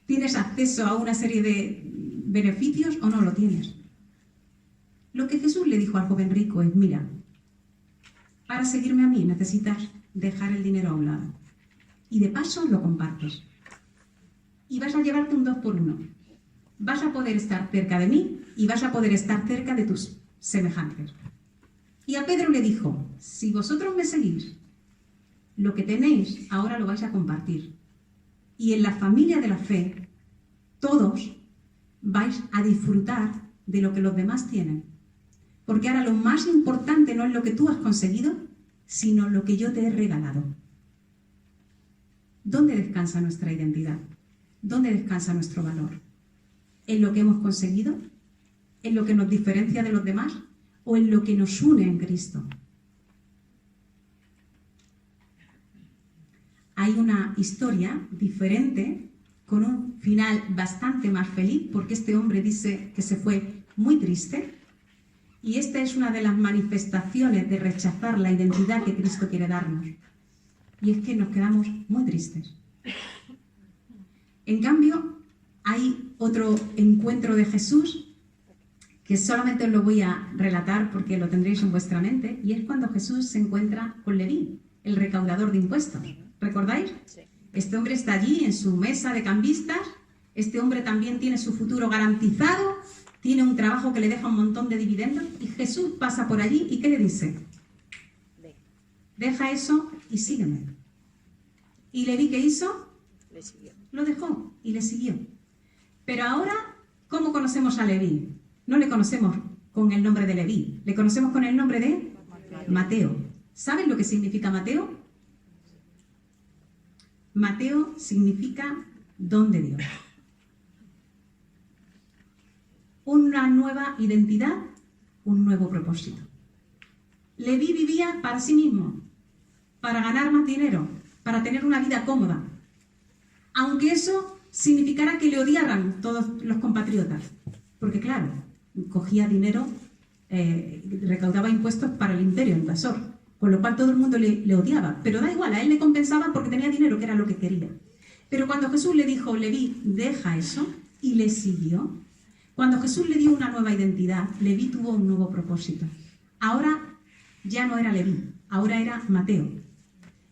[SPEAKER 2] ¿Tienes acceso a una serie de beneficios o no lo tienes? Lo que Jesús le dijo al joven rico es, mira, para seguirme a mí necesitas dejar el dinero a un lado. Y de paso lo compartes. Y vas a llevarte un 2 por 1. Vas a poder estar cerca de mí y vas a poder estar cerca de tus semejantes. Y a Pedro le dijo, si vosotros me seguís, lo que tenéis ahora lo vais a compartir. Y en la familia de la fe, todos vais a disfrutar de lo que los demás tienen. Porque ahora lo más importante no es lo que tú has conseguido, sino lo que yo te he regalado. ¿Dónde descansa nuestra identidad? ¿Dónde descansa nuestro valor? ¿En lo que hemos conseguido? ¿En lo que nos diferencia de los demás? ¿O en lo que nos une en Cristo? Hay una historia diferente, con un final bastante más feliz, porque este hombre dice que se fue muy triste, y esta es una de las manifestaciones de rechazar la identidad que Cristo quiere darnos, y es que nos quedamos muy tristes. En cambio, hay otro encuentro de Jesús, que solamente os lo voy a relatar porque lo tendréis en vuestra mente, y es cuando Jesús se encuentra con Leví, el recaudador de impuestos. ¿Recordáis? Sí. Este hombre está allí en su mesa de cambistas, este hombre también tiene su futuro garantizado, tiene un trabajo que le deja un montón de dividendos, y Jesús pasa por allí, ¿y qué le dice? Deja eso y sígueme. ¿Y Leví qué hizo? Le siguió. Lo dejó y le siguió. Pero ahora, ¿cómo conocemos a Leví? No le conocemos con el nombre de Leví, le conocemos con el nombre de Mateo. ¿Saben lo que significa Mateo? Mateo significa don de Dios. Una nueva identidad, un nuevo propósito. Leví vivía para sí mismo, para ganar más dinero, para tener una vida cómoda, aunque eso significara que le odiaran todos los compatriotas, porque claro, cogía dinero recaudaba impuestos para el imperio invasor, con lo cual todo el mundo le odiaba. Pero da igual, a él le compensaba porque tenía dinero, que era lo que quería. Pero cuando Jesús le dijo, Leví, deja eso, y le siguió, cuando Jesús le dio una nueva identidad, Leví tuvo un nuevo propósito. Ahora ya no era Leví, ahora era Mateo.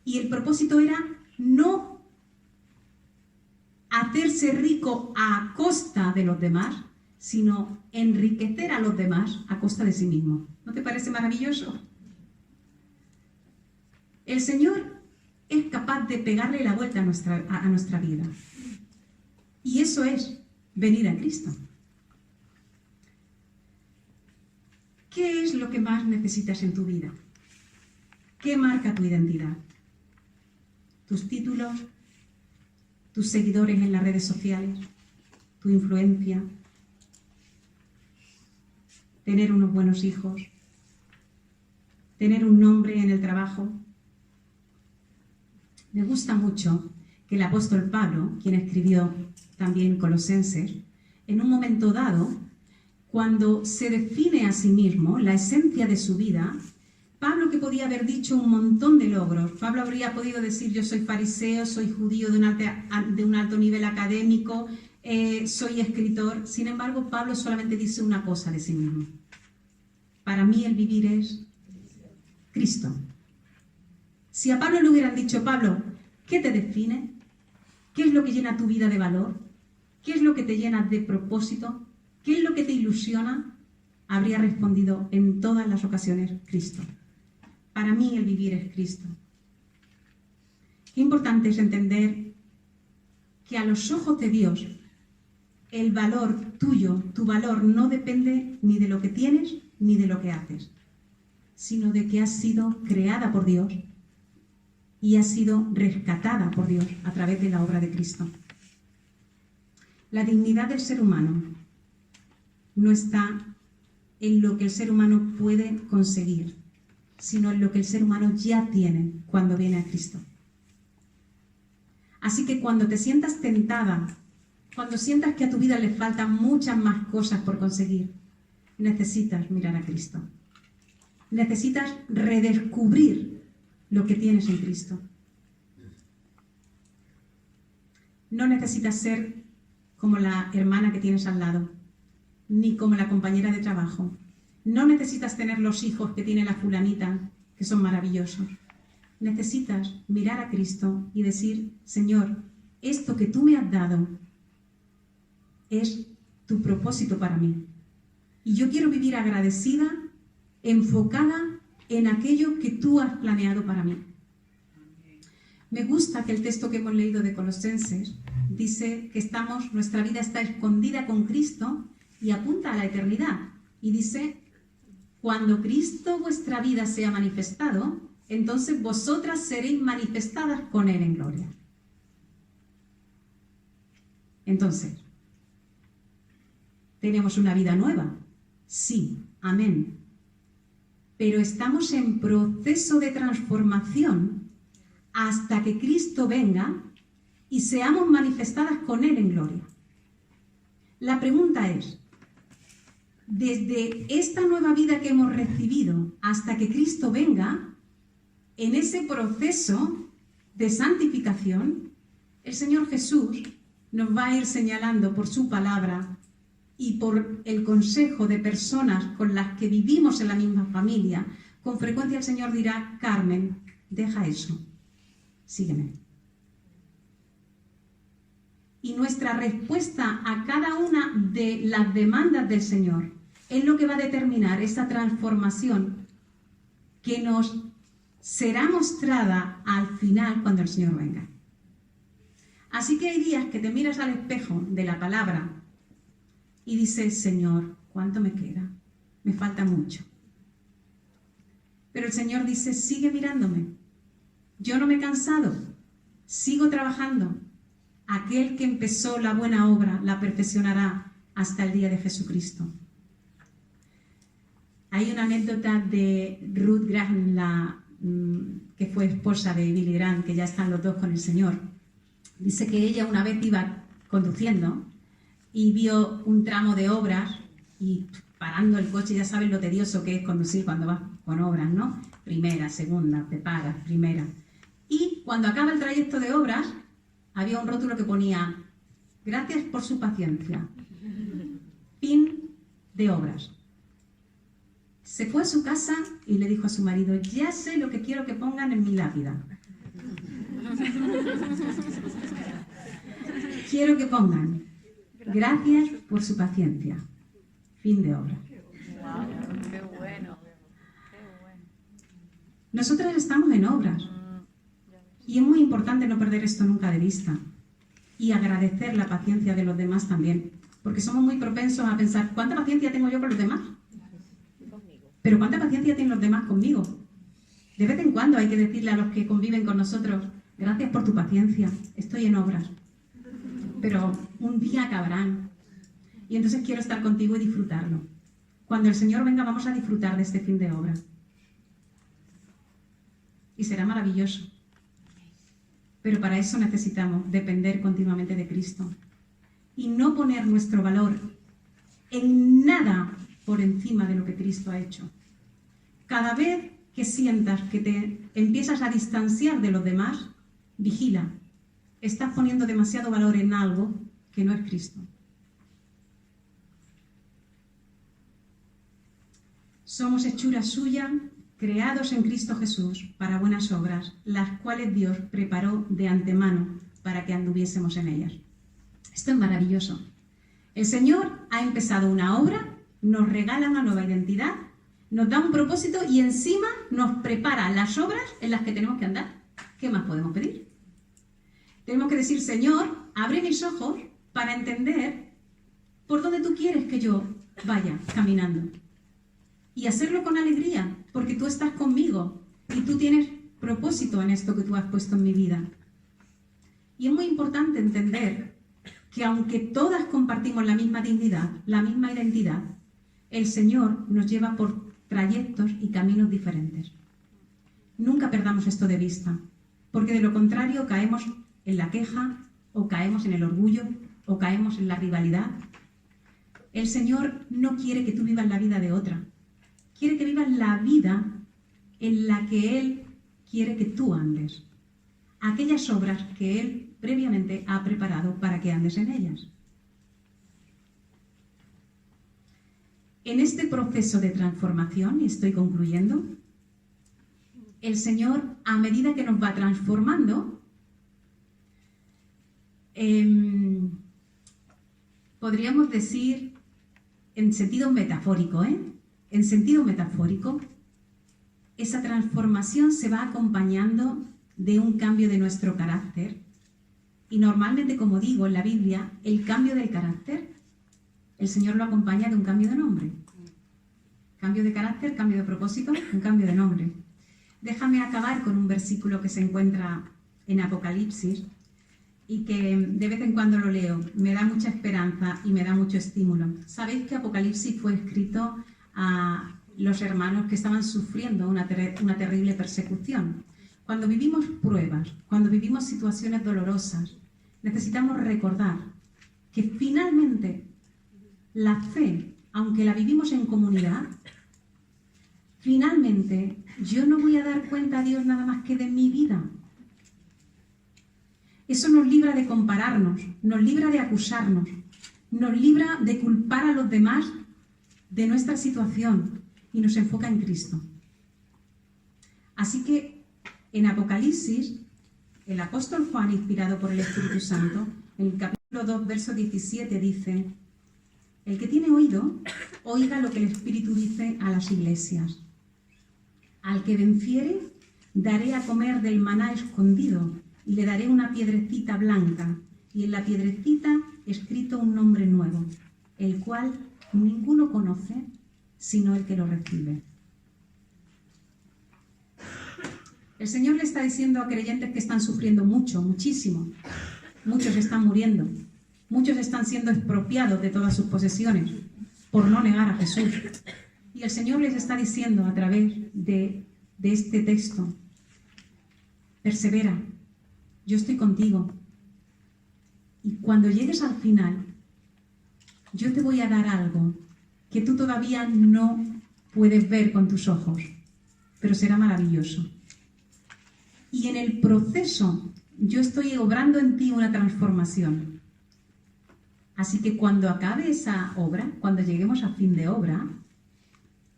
[SPEAKER 2] Y el propósito era no hacerse rico a costa de los demás, sino enriquecer a los demás a costa de sí mismo. ¿No te parece maravilloso? El Señor es capaz de pegarle la vuelta a nuestra vida. Y eso es venir a Cristo. ¿Qué es lo que más necesitas en tu vida? ¿Qué marca tu identidad? ¿Tus títulos? ¿Tus seguidores en las redes sociales? ¿Tu influencia? ¿Tener unos buenos hijos? ¿Tener un nombre en el trabajo? Me gusta mucho que el apóstol Pablo, quien escribió también Colosenses, en un momento dado, cuando se define a sí mismo, la esencia de su vida, Pablo, que podía haber dicho un montón de logros, Pablo habría podido decir, yo soy fariseo, soy judío de un alto nivel académico, soy escritor. Sin embargo, Pablo solamente dice una cosa de sí mismo. Para mí el vivir es Cristo. Si a Pablo le hubieran dicho, Pablo, ¿qué te define? ¿Qué es lo que llena tu vida de valor? ¿Qué es lo que te llena de propósito? ¿Qué es lo que te ilusiona? Habría respondido en todas las ocasiones, Cristo. Para mí el vivir es Cristo. Qué importante es entender que a los ojos de Dios el valor tuyo, tu valor, no depende ni de lo que tienes ni de lo que haces, sino de que has sido creada por Dios y has sido rescatada por Dios a través de la obra de Cristo. La dignidad del ser humano no está en lo que el ser humano puede conseguir, sino en lo que el ser humano ya tiene cuando viene a Cristo. Así que cuando te sientas tentada, cuando sientas que a tu vida le faltan muchas más cosas por conseguir, necesitas mirar a Cristo. Necesitas redescubrir lo que tienes en Cristo. No necesitas ser como la hermana que tienes al lado, ni como la compañera de trabajo. No necesitas tener los hijos que tiene la fulanita, que son maravillosos. Necesitas mirar a Cristo y decir, Señor, esto que tú me has dado es tu propósito para mí. Y yo quiero vivir agradecida, enfocada en aquello que tú has planeado para mí. Me gusta que el texto que hemos leído de Colosenses dice que nuestra vida está escondida con Cristo y apunta a la eternidad. Y dice, cuando Cristo vuestra vida sea manifestado, entonces vosotras seréis manifestadas con Él en gloria. Entonces, ¿tenemos una vida nueva? Sí, amén. Pero estamos en proceso de transformación hasta que Cristo venga y seamos manifestadas con Él en gloria. La pregunta es, desde esta nueva vida que hemos recibido hasta que Cristo venga, en ese proceso de santificación, el Señor Jesús nos va a ir señalando por su palabra y por el consejo de personas con las que vivimos en la misma familia. Con frecuencia el Señor dirá, Carmen, deja eso, sígueme. Y nuestra respuesta a cada una de las demandas del Señor es lo que va a determinar esa transformación que nos será mostrada al final cuando el Señor venga. Así que hay días que te miras al espejo de la palabra y dices, Señor, ¿cuánto me queda? Me falta mucho. Pero el Señor dice, sigue mirándome. Yo no me he cansado, sigo trabajando. Aquel que empezó la buena obra la perfeccionará hasta el día de Jesucristo. Hay una anécdota de Ruth Graham, que fue esposa de Billy Graham, que ya están los dos con el Señor. Dice que ella una vez iba conduciendo y vio un tramo de obras y parando el coche, ya sabes lo tedioso que es conducir cuando vas con obras, ¿no? Primera, segunda, te paras, primera. Y cuando acaba el trayecto de obras, había un rótulo que ponía: gracias por su paciencia. Fin de obras. Se fue a su casa y le dijo a su marido: ya sé lo que quiero que pongan en mi lápida. Quiero que pongan: gracias por su paciencia. Fin de obra.
[SPEAKER 1] Qué bueno.
[SPEAKER 2] Nosotras estamos en obras y es muy importante no perder esto nunca de vista y agradecer la paciencia de los demás también, porque somos muy propensos a pensar: ¿cuánta paciencia tengo yo con los demás? Pero ¿cuánta paciencia tienen los demás conmigo? De vez en cuando hay que decirle a los que conviven con nosotros: gracias por tu paciencia, estoy en obras, pero un día acabarán y entonces quiero estar contigo y disfrutarlo. Cuando el Señor venga vamos a disfrutar de este fin de obra y será maravilloso, pero para eso necesitamos depender continuamente de Cristo y no poner nuestro valor en nada por encima de lo que Cristo ha hecho. Cada vez que sientas que te empiezas a distanciar de los demás, vigila, estás poniendo demasiado valor en algo que no es Cristo. Somos hechura suya, creados en Cristo Jesús para buenas obras, las cuales Dios preparó de antemano para que anduviésemos en ellas. Esto es maravilloso. El Señor ha empezado una obra, nos regala una nueva identidad, nos da un propósito y encima nos prepara las obras en las que tenemos que andar. ¿Qué más podemos pedir? Tenemos que decir: Señor, abre mis ojos para entender por dónde tú quieres que yo vaya caminando. Y hacerlo con alegría, porque tú estás conmigo y tú tienes propósito en esto que tú has puesto en mi vida. Y es muy importante entender que aunque todas compartimos la misma dignidad, la misma identidad, el Señor nos lleva por trayectos y caminos diferentes. Nunca perdamos esto de vista, porque de lo contrario caemos en la queja, o caemos en el orgullo, o caemos en la rivalidad. El Señor no quiere que tú vivas la vida de otra. Quiere que vivas la vida en la que Él quiere que tú andes. Aquellas obras que Él previamente ha preparado para que andes en ellas. En este proceso de transformación, y estoy concluyendo, el Señor, a medida que nos va transformando, podríamos decir en sentido metafórico, En sentido metafórico, esa transformación se va acompañando de un cambio de nuestro carácter. Y normalmente, como digo en la Biblia, el cambio del carácter, el Señor lo acompaña de un cambio de nombre. Cambio de carácter, cambio de propósito, un cambio de nombre. Déjame acabar con un versículo que se encuentra en Apocalipsis y que de vez en cuando lo leo. Me da mucha esperanza y me da mucho estímulo. Sabéis que Apocalipsis fue escrito a los hermanos que estaban sufriendo una terrible persecución. Cuando vivimos pruebas, cuando vivimos situaciones dolorosas, necesitamos recordar que finalmente la fe, aunque la vivimos en comunidad, finalmente yo no voy a dar cuenta a Dios nada más que de mi vida. Eso nos libra de compararnos, nos libra de acusarnos, nos libra de culpar a los demás de nuestra situación y nos enfoca en Cristo. Así que en Apocalipsis, el apóstol Juan, inspirado por el Espíritu Santo, en el capítulo 2, verso 17, dice: el que tiene oído, oiga lo que el Espíritu dice a las iglesias. Al que venciere, daré a comer del maná escondido y le daré una piedrecita blanca, y en la piedrecita escrito un nombre nuevo, el cual ninguno conoce sino el que lo recibe. El Señor le está diciendo a creyentes que están sufriendo mucho, muchísimo. Muchos están muriendo. Muchos están siendo expropiados de todas sus posesiones por no negar a Jesús. Y el Señor les está diciendo a través de este texto: persevera, yo estoy contigo. Y cuando llegues al final, yo te voy a dar algo que tú todavía no puedes ver con tus ojos, pero será maravilloso. Y en el proceso yo estoy obrando en ti una transformación. Así que cuando acabe esa obra, cuando lleguemos a fin de obra,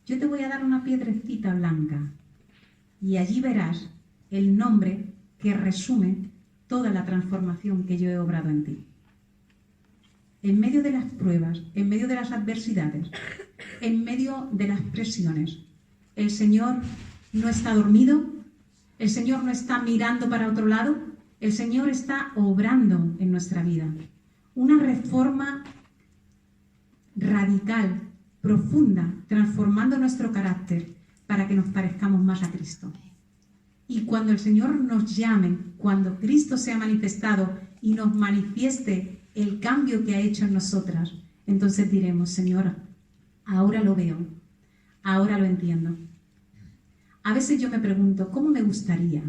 [SPEAKER 2] yo te voy a dar una piedrecita blanca y allí verás el nombre que resume toda la transformación que yo he obrado en ti. En medio de las pruebas, en medio de las adversidades, en medio de las presiones, el Señor no está dormido, el Señor no está mirando para otro lado, el Señor está obrando en nuestra vida. Una reforma radical, profunda, transformando nuestro carácter para que nos parezcamos más a Cristo. Y cuando el Señor nos llame, cuando Cristo sea manifestado y nos manifieste el cambio que ha hecho en nosotras, entonces diremos, Señor, ahora lo veo, ahora lo entiendo. A veces yo me pregunto, ¿cómo me gustaría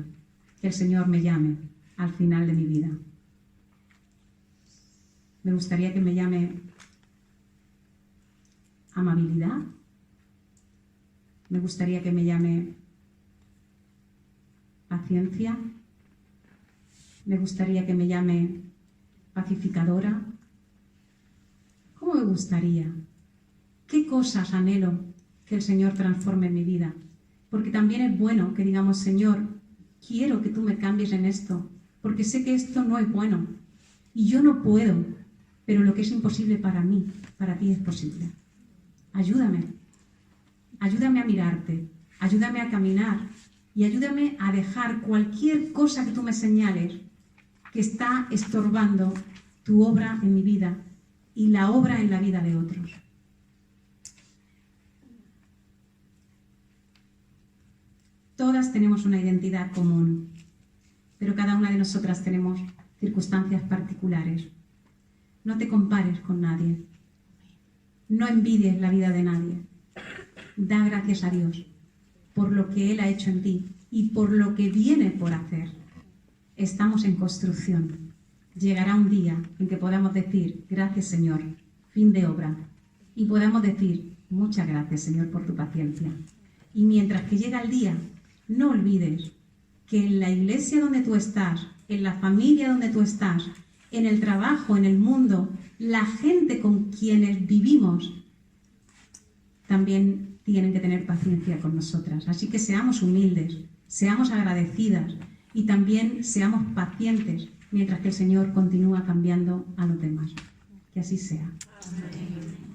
[SPEAKER 2] que el Señor me llame al final de mi vida? Me gustaría que me llame amabilidad. Me gustaría que me llame paciencia. Me gustaría que me llame pacificadora. ¿Cómo me gustaría? ¿Qué cosas anhelo que el Señor transforme en mi vida? Porque también es bueno que digamos, Señor, quiero que tú me cambies en esto, porque sé que esto no es bueno y yo no puedo, pero lo que es imposible para mí, para ti es posible. Ayúdame, ayúdame a mirarte, ayúdame a caminar y ayúdame a dejar cualquier cosa que tú me señales que está estorbando tu obra en mi vida y la obra en la vida de otros. Todas tenemos una identidad común, pero cada una de nosotras tenemos circunstancias particulares. No te compares con nadie. No envidies la vida de nadie. Da gracias a Dios por lo que Él ha hecho en ti y por lo que viene por hacer. Estamos en construcción. Llegará un día en que podamos decir, gracias Señor, fin de obra. Y podamos decir, muchas gracias Señor por tu paciencia. Y mientras que llega el día, no olvides que en la iglesia donde tú estás, en la familia donde tú estás, en el trabajo, en el mundo, la gente con quienes vivimos, también tienen que tener paciencia con nosotras. Así que seamos humildes, seamos agradecidas y también seamos pacientes mientras que el Señor continúa cambiando a los demás. Que así sea. Amén.